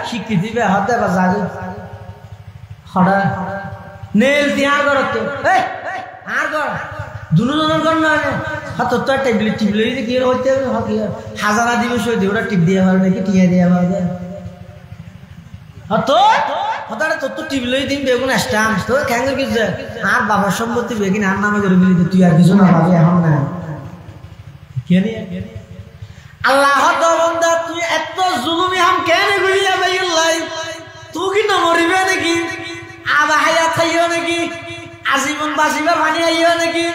শিক্ষিত দিবে হদ বা যাবে হড়া নেল দিয়ে আর করো তো আর কর দুজনের কর না হাত তো টেবলেট টিপলেই কি হইতে হবে হাজারা দিবে সই দিয়ে ওরা টিপ দিয়ে পারে নাকি টিয়া দিয়ে পারে তো হঠাৎ তোর তো টিপলেই দিন বেগুন স্ট্যাম্প তো কেন কিছু আর বাবার সম্পত্তি বেগিন আর নামে করে মিলি তুই আর কিছু না ভাবি এখন না আল্লাহ বান্দা তুই এত জুলুমি হাম কেন করিয়া ভাইয়াল্লাই তুই কি না মরিবে নাকি আবা হায়াত খাইও নাকি আজীবন বাঁচিবার পানি আইও নাকি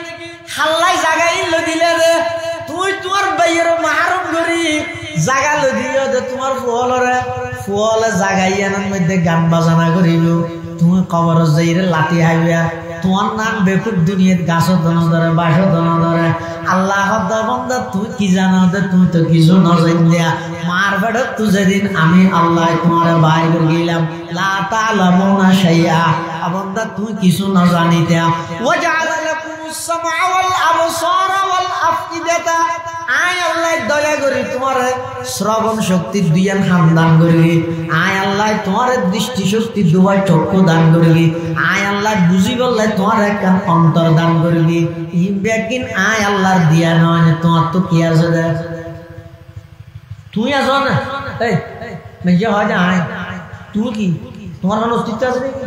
হাল্লাই জাগাই লো দিলে রে তুই তোমার বাইয়ের মাহারম করি জাগা লো দিল যে তোমার ফুয়ালে জাগাই আনার মধ্যে গান বাজানা করিল তুমি কবর যাইরে লাঠি হাইবা তোমার নাম বেকুব দুনিয়ার গাছ দন ধরে বাস দন ধরে আল্লাহ বন্দা তুই কি জানো যে তুমি তো কিছু নজর দেয়া মার বেড়ে তুই যেদিন আমি আল্লাহ তোমার বাইর করে গেলাম লা তালামুনা শাইআ বন্দা তুই কিছু না জানি দেয়া ও জাআলা লাকুমুস সামআ ওয়াল আবসারা ওয়াল আফইদাতা আয় আল্লাহ দয়া করি তোমার শ্রবণ শক্তি দুইয়ান হামদান করি আয় আল্লাহ তোমার দৃষ্টি শক্তি দুই চক্ষু দান করি আয় আল্লাহ বুঝি বললে তোমার একটা অন্তর দান করি ইবেকিন আয় আল্লাহর দিয়া নয় তোমার তো কি আছে দে তুই আছো না এই মেয়ে হয় না আয় তুই কি তোমার কোনো অস্তিত্ব আছে নাকি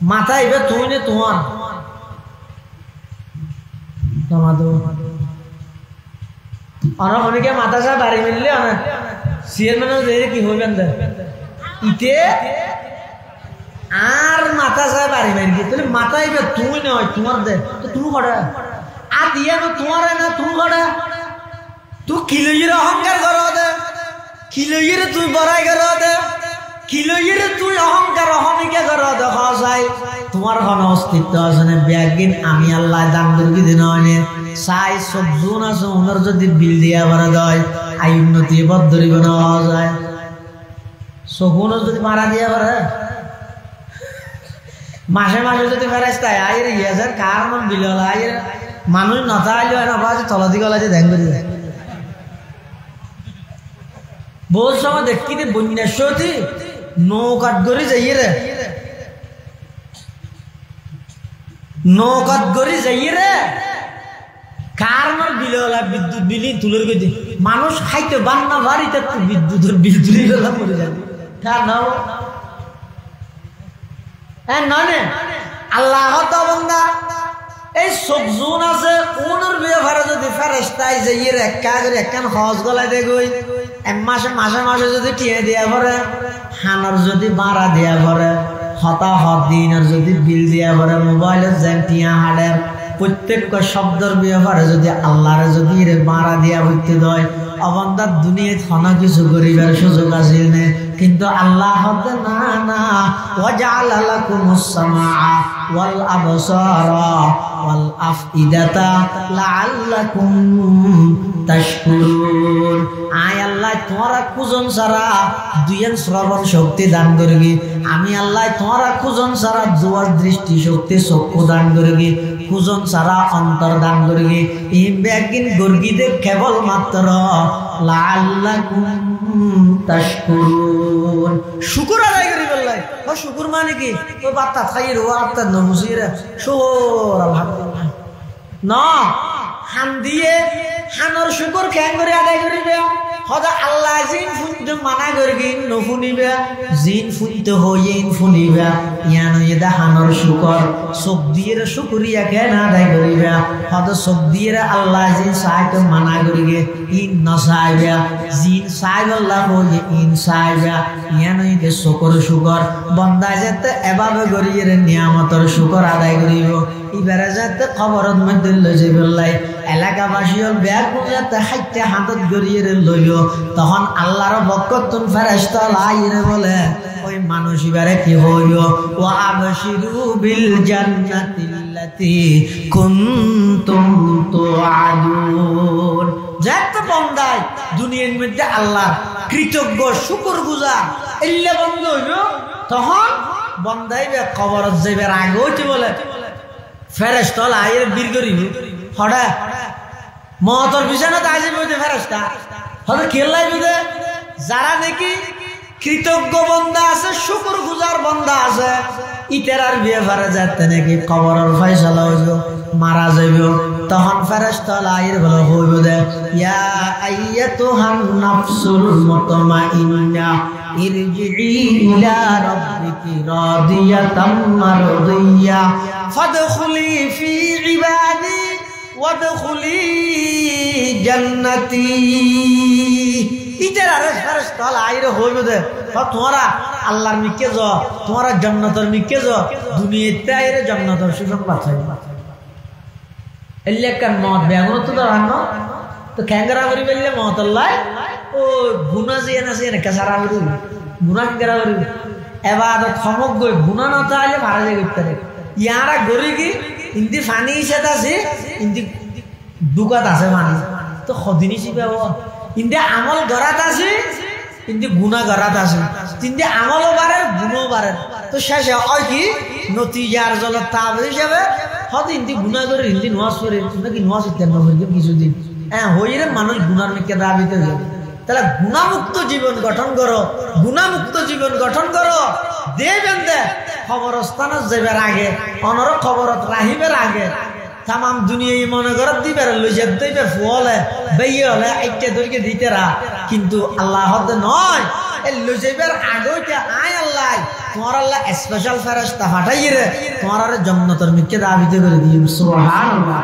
মাথা এবার তুই নে তোমার অনেকে মাথা সা বাড়ি মিললে চেয়ারম্যান কি হইবেন ইতে আর মাথা সা বাড়ি মারি তাহলে মাথা এবার তুই নয় তোমার দে তো তুমি কটা আর দিয়া তোমার না তুমি কটা তুই কিলোইয়ের অহংকার কর দে কিলোইয়ের তুই বড়াই কর দে কিলোইয়ের তুই অহংকার অহমিকা কর দেখা যায় তোমার কোনো অস্তিত্ব আছে না ব্যাগিন আমি আল্লাহ দান করি দিন চাই সব জুন আছে ওনার যদি বিল দিয়া ভরা দেয় আই উন্নতি বদ্ধরিব না যায় সগুন যদি মারা দিয়া ভরে মাসে মাসে যদি ফেরাস্তায় আই রে ইয়াজার কার মন বিল আই মানুষ নথা আইলো না বাজে তলাদি গলা যে ধ্যান করি বহু সময় দেখি বন্যাসী নৌকাত গড়ি যাই রে নৌকাত গড়ি যাই রে কার মার বিলওয়ালা বিদ্যুৎ বিলি তুলের গেছে মানুষ খাইতে বান্না বাড়িতে বিদ্যুতের বিল তুলে গেলাম মরে যাবে কার নাম হ্যাঁ নয় আল্লাহ বান্দা এই সবজুন আছে ওনার ব্যবহারে যদি ফেরেশতাই যাই রে একা করে একখান হজ গলায় দে গই এক মাসে মাসে মাসে যদি টিয়ে দিয়া ভরে হানার যদি বাড়া দিয়া ভরে হতাহত দিনের যদি বিল দিয়া ভরে মোবাইলের যেন টিয়া হাড়ের প্রত্যেক শব্দের ব্যবহারে যদি আল্লাহরে যদি বাড়া দিয়া ভরতে দেয় অবন্ধার দুনিয়ায় খানা কিছু গরিবের সুযোগ আসিল নে কিন্তু আল্লাহ হতে না না ওয়াজআলা লাকুমুস সামাআ ওয়াল আবসারা ওয়াল আফইদাতা লাআল্লাকুম তাশকুরুন। আয় আল্লাহ তোমরা কুজন সারা দুইয়ের শ্রবণ শক্তি দান করবি, আমি আল্লাহ তোমরা কুজন সারা দুয়ার দৃষ্টি শক্তি চক্ষু দান করবি, কুজন সারা অন্তর দান করবি। এই ব্যাগিন গর্গিদের কেবল মাত্র লাআল্লাকুম তাশকুরুন, শুকর আদায় করি বললাই। ও শুকর মানে কি? ও বাত্তা খাইর ও আত্তা নমুসিরা শুকর আলহামদুলিল্লাহ না হান দিয়ে হানর শুকর কেন করে আদায় করিবে? হদা আল্লাহ জিন ফুনতে মানা করবি নফুনিবে, জিন ফুনতে হইন ফুনিবে, ইয়ান ইদা হানর শুকর সব দিয়ে শুকরিয়া কেন আদায় করিবে? হদা সব দিয়ে আল্লাহ জিন সাইতে মানা করিবে ইন নসাইবে, জিন সাইব আল্লাহ হইয়ে ইন সাইবে, ইয়ান ইদা শুকর শুকর বন্দা যেতে এভাবে করিয়ে নিয়ামতর শুকর আদায় করিব। এবারে যাতে খবরত মধ্যে লই যাই এলাকাবাসী ব্যাগ যাতে হাইতে হাতত গড়িয়ে লইব, তখন আল্লাহর বরকতুন ফেরেশতা লাইরে বলে ওই মানুষ এবারে কি হইল? ওয়া আবশিরু বিল জান্নাতিল্লাতী কুনতুম তুআদুন। যাতে বন্দায় দুনিয়ার মধ্যে আল্লাহ কৃতজ্ঞ শুকরগুজার এল্লা বন্ধ হইল, তখন বন্দাই কবরত যাইবার আগে হইতে বলে ফেরেশতা লাইরে বীর করিব হড়া মহতর বিছানা তাইছে বইতে ফেরেশতা হয়তো খেলাই বুঝে যারা নাকি কৃতজ্ঞ বন্দা আছে শুকরগুজার বন্দা আছে ইতেরার বিয়ে ফারে যাতে নাকি কবরের ফয়সালা হইব মারা যাইব, তখন ফেরেশতা লাইর বলে হইব দে ইয়া আইয়াতুহান নাফসুল মুতমাইন্না ইরজিই ইলা রাব্বিকি রাদিয়াতাম মারদিয়া ফাদখুলি ফি ইবাদি ওয়াদখুলি জান্নাতি। ইতের আরে ফেরেশতা লাইরে হইব দে তোমরা আল্লাহর মিকে যাও, তোমরা জান্নাতের মিকে যাও, দুনিয়াতে আইরে জান্নাতের সুসংবাদ পাইবা। এলাকার মত ব্যাগন তো দাঁড়ানো তো ক্যাঙ্গারা করি বললে মত আল্লাহ ও গুনা জিয়ে না জিয়ে কাছারা করি গুনা ক্যাঙ্গারা করি এবার থমক গই গুনা না তাহলে ভাড়া যায় করতে ইয়ারা গড়ি কি ইন্দি ফানি হিসেবে আছে ইন্দি দুকাত আছে মানে তো সদিনী শিখাব ইন্দি আমল গড়াত আছে ইন্দি গুনা গড়াত আছে তিনটি আমলও বাড়ে গুণও বাড়ে তো শেষে হয় কি নতিজার জলত তাপ হিসাবে হয়তো ইন্দি গুণা করে হিন্দি নোয়াজ করে নাকি নোয়াজ ইত্যান্ন করি কিছুদিন হ্যাঁ হইরে মানুষ গুনার মেকে দাবিতে যাবে। তাহলে গুণামুক্ত জীবন গঠন করো, গুণামুক্ত জীবন গঠন করো দেবেন দে খবরস্থানত যাবার আগে অনর খবরত রাহিবের আগে তাম দুনিয়া মনে কর দিবার লইছে দিবে ফুলে বেয়ে হলে একটা ধরিকে দিতেরা কিন্তু আল্লাহ নয় এই লইবার আগে আয় আল্লাহ তোমার আল্লাহ স্পেশাল ফেরেশতা পাঠাইয়ে রে তোমার আর জান্নাতের মিকে দাবিতে করে দিই সুবহানাল্লাহ।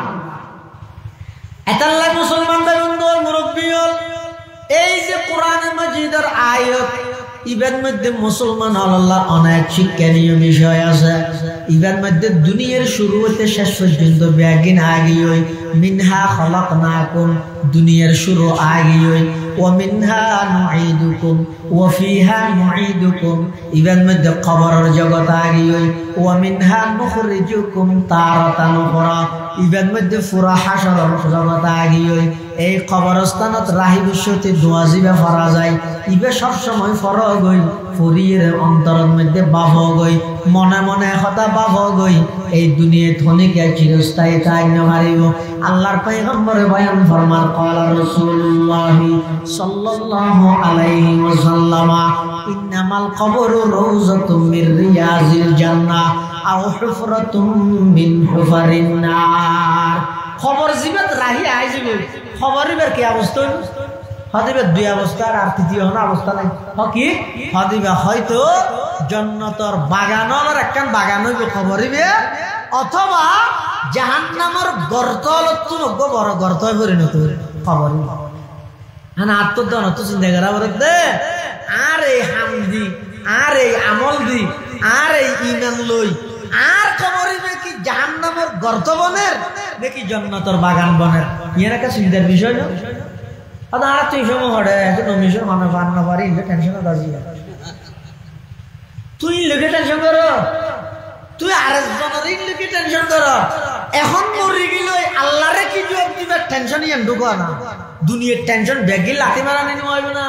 এতাল্লাহ মুসলমানদের বন্ধুর মুরব্বী হল এই যে কোরআনে মাজিদের আয়াত ইবার মধ্যে মুসলমান আল্লাহ অনেক শিক্ষণীয় বিষয় আছে। ইবার মধ্যে দুনিয়ার শুরু হতে শেষ পর্যন্ত ব্যাগিন আগে ওই মিনহা খলাকনাকুম দুনিয়ার শুরু আগে ওই ওয়া মিনহা নুঈদুকুম ওয়া ফিহা নুঈদুকুম ইবার মধ্যে কবরের জগৎ আগে ওই ওয়া মিনহা নুখরিজুকুম তারাতান উখরা ইবার মধ্যে পুরা হাশরের জগৎ আগে ওই এই কবরস্থানত রাহিব সতে দোয়া জিবা ফরা যায় ইবে সব সময় ফরগ গই ফরিয়ের অন্তরের মধ্যে বাভ গই মনে মনে কথা বাভ গই এই দুনিয়া ধনিকে চিরস্থায়ী তাই না হারিব। আল্লাহর পয়গম্বর বয়ান ফরমান ক্বালা রাসূলুল্লাহ সাল্লাল্লাহু আলাইহি ওয়াসাল্লাম ইন্নামাল কবরু রাউযাতুম মির রিয়াজিল জান্নাহ আও হুফরাতুম মিন হুফারিন নার। খবর জিবাত রাহি আইজিব খবরের কি অবস্থা হদিবে দুই অবস্থার আর তৃতীয় অবস্থা নাই কি হদিবে হয়তো জান্নাতের বাগানের একখান বাগান হইব খবরিবে অথবা জাহান্নামের গর্ত নব্য বড় গর্ত পরিণত খবর হ্যাঁ আত্মদান তো চিন্তা করা দে আর এই হাম দি আর এই আমল দি আর এই ইমান লই আর খবরিবে কি জাহান্নামের গর্ত বনের নাকি জান্নাতের বাগান বনের ইয়ের একটা চিন্তার বিষয় না। আর তুই সময় হড়ে মিশন মানে পান না পারি টেনশন দাঁড়িয়ে তুই লোকে টেনশন কর, তুই আরেকজনের লোকে টেনশন কর। এখন মরি গেল আল্লাহরে কি জবাব দিবার টেনশন ইয়ান ঢুকো না। দুনিয়ার টেনশন ব্যাগি লাঠি মারা নিতে হইবে না।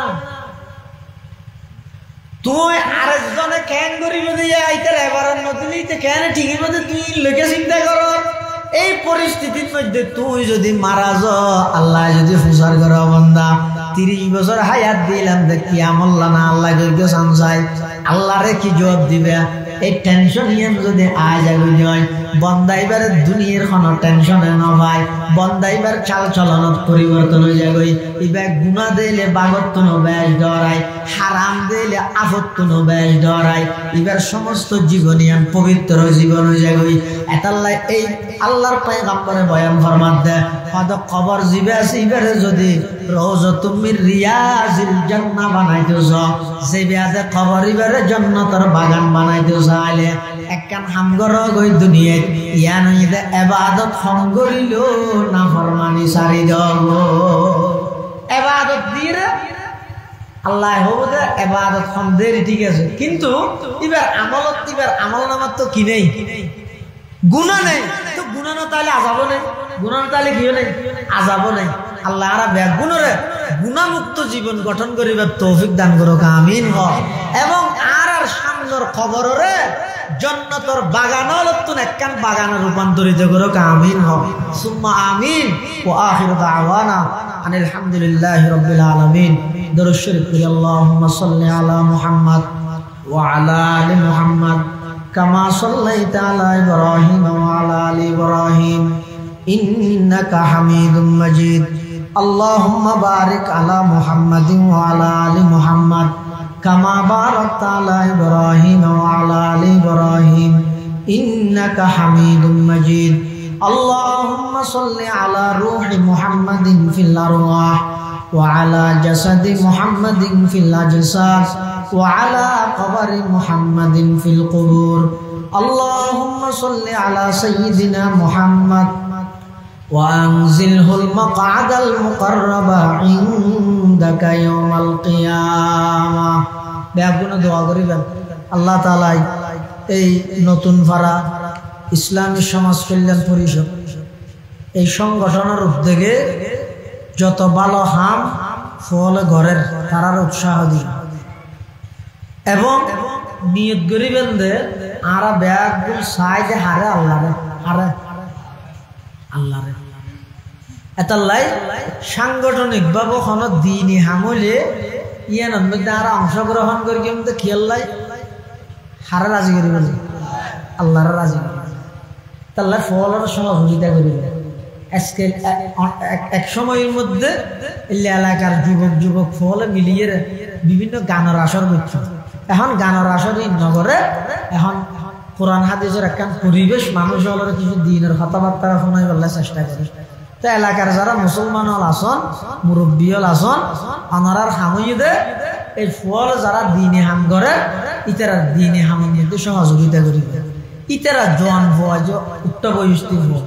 তুই আরেকজনে কেন করিব দিয়ে আইতার এবার নতুনই কেন ঠিকই মধ্যে তুই লোকে চিন্তা কর। এই পরিস্থিতির মধ্যে তুই যদি মারা যাও, আল্লাহ যদি ফুসার করো বান্দা 30 বছর হায়াত দিলাম দেখি আমল্লা না আল্লাহ গিয়ে চাই আল্লাহরে কি জবাব দিবে। এই টেনশন নিয়ে যদি আজ আগে হয় বন্দা এবার দুনিয়ার কোনো টেনশনে না ভাই, বন্দা এবার চাল চলনত পরিবর্তন হয়ে যাবে। এবার গুণা দিলে বাগত্তন বেশ ডরাই, হারাম দিলে আফত্তন বেশ ডরাই। এবার সমস্ত জীবনিয়ান পবিত্র জীবন হয়ে যাবে। এটাল্লাই এই আল্লাহর পয়গম্বরে বয়ান ফরমাত দেয় হয়তো কবর জীবে আছে এবারে যদি রওজাতুম মির রিয়াজিল জান্নাহ বানাইতেছ, যে বেয়াদে কবর এবারে জান্নাতের বাগান বানাইতেছ আইলে একখান হামগর গই দুনিয়ায় ইয়া নইদে ইবাদত সংগরিল না ফরমানি সারি দাও। ইবাদত দিরে আল্লাহ হবে ইবাদত সন্দের ঠিক আছে, কিন্তু এবার আমল নামার তো কি নেই, গুনাহ নেই। তো গুনাহ না তাহলে আযাব নেই, গুনাহ না তাহলে কি নেই, আযাব নেই। আল্লাহ আর বেগুনরে গুনাহমুক্ত জীবন গঠন করিবার তৌফিক দান করুক, আমিন। এবং আর সামনের খবরে জান্নাতের বাগানল তুন একখান বাগানে রূপান্তরিত করুক, আমিন। সুম্মা আমিন। ওয়া আখিরু দাওয়ানা আনিল হামদুলিল্লাহি রাব্বিল আলামিন। দরুদ শরীফ পড়ি আল্লাহুম্মা সাল্লি আলা মুহাম্মদ ওয়া আলা আলি মুহাম্মদ কামা সাল্লাইতা আলা ইব্রাহিম ওয়া আলা আলি ইব্রাহিম ইন্নাকা হামিদুম মাজিদ। আল্লাহুম্মা বারিক আলা মুহাম্মাদিন ওয়া আলা আলি মুহাম্মদ কামা বারাকতা আলা ইব্রাহিম ওয়া আলা আলি ইব্রাহিম ইন্নাকা হামিদুম মাজিদ। আল্লাহুম্মা সাল্লি আলা রূহি মুহাম্মাদিন ফিল আরওয়াহ ওয়া আলা জাসাদি মুহাম্মাদিন ফিল আজসাদ ওয়া আলা কবরি মুহাম্মাদিন ফিল কুবুর। আল্লাহুম্মা সাল্লি আলা সাইয়্যিদিনা মুহাম্মদ وأنزله المقعد المقرب عندك يوم القيامة। বেগুনা দোয়া করিবেন আল্লাহ তাআলা এই নতুন ফারা ইসলামী সমাজ কল্যাণ পরিষদ এই সংগঠনের উদ্যোগে যত ভালো হাম ফল ঘরের তারার উৎসাহ দিন এবং নিয়ত করিবেন যে আরা ব্যাগুল সাইডে হারে আল্লাহরে হারে আল্লাহরে। এতাল্লাই সাংগঠনিক ভাবে কোন দিনই হামলে ইয়ানোর মধ্যে আর অংশগ্রহণ করি কিন্তু খেয়াল্লাই হারে রাজি করিবেন আল্লাহরে রাজি করিবেন তাল্লাহ ফলের সহযোগিতা করিবেন। আজকে এক সময়ের মধ্যে এলাকার যুবক ফলে মিলিয়ে বিভিন্ন গানের আসর করছে। এখন গানের আসর নগরে এখন কোরআন হাদিসের একখান পরিবেশ মানুষ হলের কিছু দিনের কথাবার্তা শোনাই বললে চেষ্টা করে। তো এলাকার যারা মুসলমান হল আসন মুরব্বী হল আসন আনারার হামইদে এই ফল যারা দিনে হাম করে ইতারা দিনে হামের মধ্যে সহযোগিতা করিবে। ইতারা জোয়ান ভয় উত্তর বয়স্তিক ভয়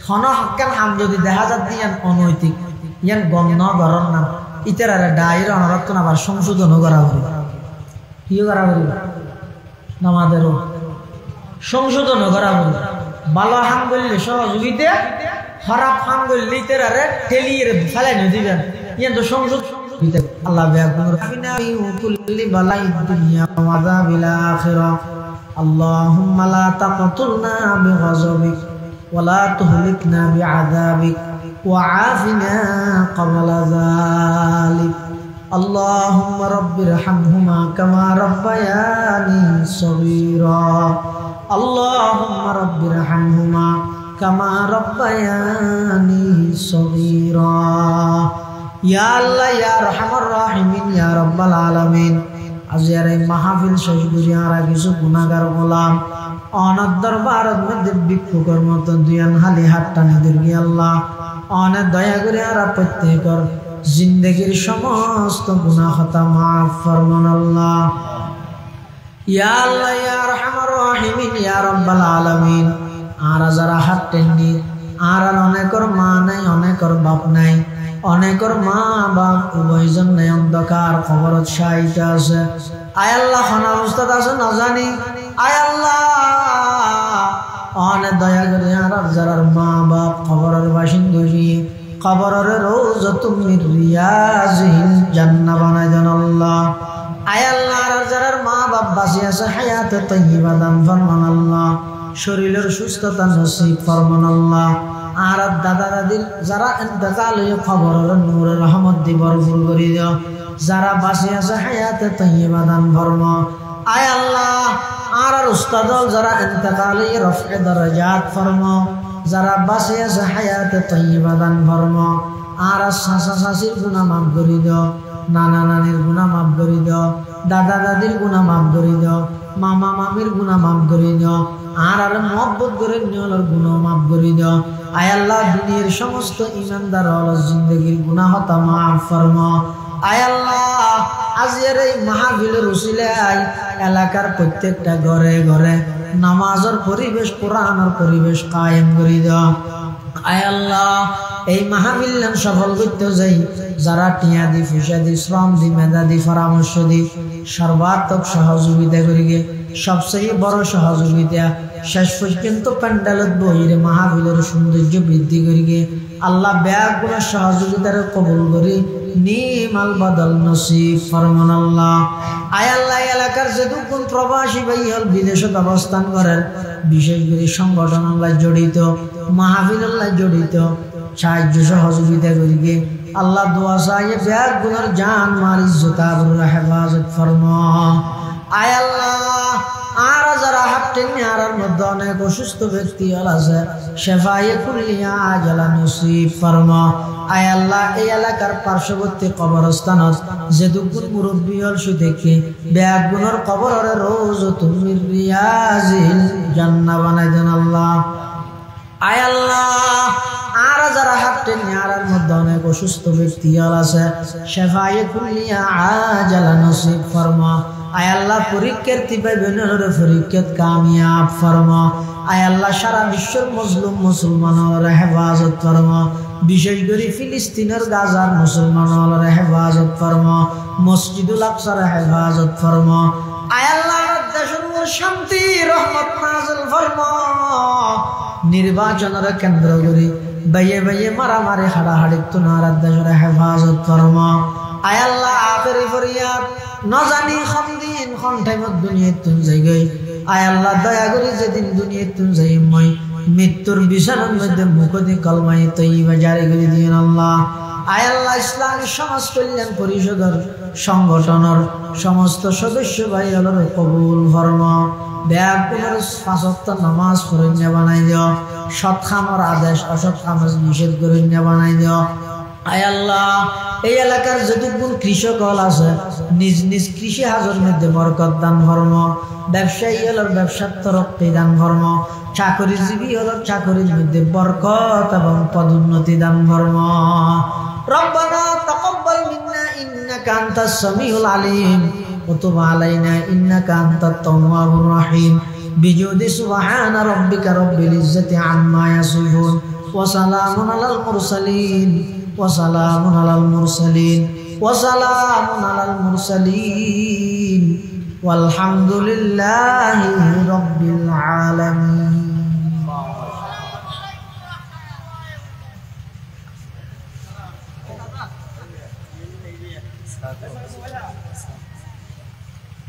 খন হাক্কান হাম যদি দেখা যাচ্ছে ইয়ান অনৈতিক ইয়ান গণ্য গরণ নাম ইতারা ডায়ের অনরক্ষণ আবার সংশোধনও করা হবে। কিও করা করিবে নামাদেরও সংশোধন করা হবে। ভালো হাম করলে সহযোগিতা, খারাপ হাম করলে ইতারে ঠেলিয়ে ফেলাই দিবেন ইয়ান তো সংশোধন। আল্লাহ কুল্লি বালাই দুনিয়া ওয়া আযাবিল আখিরাহ। আল্লাহুম্মা লা তাকতুলনা বিগযবিক ওয়া লা তুহলিকনা বিআযাবিক ওয়া আফিনা ক্বাবলা যালিক। আল্লাহুম্মা রাব্বিরহামহুমা কামা রাব্বায়ানি সগীরা। আল্লাহুম্মা রাব্বিরহামহুমা কামা রাব্বায়ানি সগীরা। ইয়া আল্লাহ ইয়া আরহামার রাহিমিন ইয়া রাব্বাল আলামিন। আজকের এই মাহফিল শেষ করি আর কিছু গুনাহগার গোলাম অনার দরবারের মধ্যে ভিক্ষুকের মতো দুয়ান হালি হাত টানে দিবি আল্লাহ অনেক দয়া করে আর প্রত্যেকের জিন্দেগির সমস্ত গুনাহ খাতা মাফ ফরমান আল্লাহ। ইয়া আল্লাহ ইয়া আরহামার রাহিমিন ইয়া রাব্বাল আলামিন। আর যারা হাত টেনে আর অনেকের মা নাই অনেকের বাপ নাই অনেকের মা বাপ উভয়জন নাই অন্ধকার খবরত শাহিত আছে। আয় আল্লাহ খানা অবস্থাত আছে না জানি আয় আল্লাহ অনেক দয়া করে আর যারার মা বাপ কবরের বাসিন্দা কবরের রওজাতুম মির রিয়াজিল জান্নাহ বানায় দেন আল্লাহ আয় আল্লাহ আর যারার মা বাপ বাঁচি আছে হায়াতে তাইয়্যিবা দান ফরমান আল্লাহ শরীরের সুস্থতা নসিব ফরমান আল্লাহ আর দাদা দাদির যারা ইন্তেকাল হয়ে কবরের নূরের রহমত দি ভরপুর করে দাও যারা বাঁচি আছে হায়াতে তাইয়্যিবা দান ফরমা আয় আল্লাহ আর উস্তাদল যারা ইন্তেকাল হয়ে রফে দরজাত ফরমা যারা বাঁচি আছে হায়াতে তাইয়্যিবা দান ফরমা আর চাচা চাচির গুনাহ মাফ করে দাও নানা নানির গুনাহ মাফ করে দাও দাদা দাদির গুনাহ মাফ করে দাও মামা মামির গুনাহ মাফ করে দাও আর মহব্বত করে নিয়লের গুনাহ মাফ করে দাও আয় আল্লাহ দুনিয়ার সমস্ত ইমানদার হলো জিন্দেগির গুনাহ হতা মাফ ফরমা আয় আল্লাহ আজকের এই মাহফিলের উসিলায় এলাকার প্রত্যেকটা ঘরে ঘরে নামাজের পরিবেশ কোরআনের পরিবেশ কায়েম করে দাও আয় আল্লাহ এই মাহফিল সফল করতে যাই যারা টিয়া দি পয়সা দি শ্রম দি মেধা দি পরামর্শ দি সর্বাত্মক সহযোগিতা করিগে সবচেয়ে বড় সহযোগিতা শেষ পর্যন্ত প্যান্ডেলত বহিরে মাহফিলের সৌন্দর্য বৃদ্ধি করিগে আল্লাহ ব্যাগগুলো সহযোগিতার কবুল করি নিমাল বদল নসিব ফরমান আল্লাহ আয় আল্লাহ এলাকার যেটুকুন প্রবাসী ভাই হল বিদেশত অবস্থান করেন বিশেষ করে সংগঠন জড়িত মাহফিল জড়িত সাহায্য সহযোগিতা করিগে আল্লাহ দোয়া চাই ব্যাগগুলোর জান মাল ইজ্জত আবরুর হেফাজত ফরমা আয় আল্লাহ আর যারা হাঁটতেন আর মধ্যে অনেক অসুস্থ ব্যক্তি আছে শেফায়ে কুল্লিয়া আজালা নসিব ফরমা আয় আল্লাহ এই এলাকার পার্শ্ববর্তী কবরস্থানত যেটুকুন মুরব্বী হল সুদেখে ব্যাগগুলোর কবরের রওজাতুম মির রিয়াজিল জান্নাহ বানাই দেন আল্লাহ আয় আল্লাহ আর যারা হাঁটতেন আর মধ্যে অনেক অসুস্থ ব্যক্তি আছে শেফায়ে কুল্লিয়া আজালা নসিব ফরমা আয় আল্লাহ পরীক্ষার্থী ভাই বোনেরা পরীক্ষাত কামিয়াব ফরমা আয় আল্লাহ সারা বিশ্বের মুসলিম মুসলমানের হেফাজত ফরমা বিশেষ করে ফিলিস্তিনের গাজার মুসলমানের হেফাজত ফরমা মসজিদুল আকসার হেফাজত ফরমা আয় আল্লাহ দেশের শান্তি রহমত নাযিল ফরমা নির্বাচনের কেন্দ্র করে বাইয়ে বাইয়ে মারামারি হাড়াহাড়ি তুনার দেশের হেফাজত ফরমা আয় আল্লাহ আখেরি ফরিয়াদ না জানি দিন কোন টাইমত দুনিয়ায় তুন যাই আয় আল্লাহ দয়া করে যেদিন দুনিয়ায় তুন যাই মই মৃত্যুর বিছানার মধ্যে মুখদি কলমায়ে তৈয়বা জারি করে দিন আল্লাহ আয় আল্লাহ ইসলামী সমাজ কল্যাণ পরিষদের সংগঠনের সমস্ত সদস্য ভাই হলর কবুল ফরমা ব্যাগগুলোর 5 ওয়াক্ত নামাজ পড়ে বানাই দিও সৎ কামের আদেশ অসৎ কামের নিষেধ করে বানাই দিও আয় আল্লাহ এই এলাকার যতগুণ কৃষক হল আছে নিজ নিজ কৃষি হাজর মধ্যে বরকত দান ফরম ব্যবসায়ী হল ব্যবসার তরক্কি দান ফরম চাকরিজীবী হল চাকরির মধ্যে বরকত এবং পদোন্নতি দান ফরম রব্বানা তাকাব্বাল মিন্না ইন্নাকা আনতাস সামিউল আলিম ওয়া তুব আলাইনা ইন্নাকা আনতাত তাওয়াবুর রহিম বিজুদি সুবহানা রাব্বিকা রাব্বিল ইজ্জাতি আম্মা ইয়াসিফুন ওয়া সালামুন আলাল মুরসালিন وسلام على المرسلين وسلام على المرسلين والحمد لله رب العالمين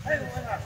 Hey,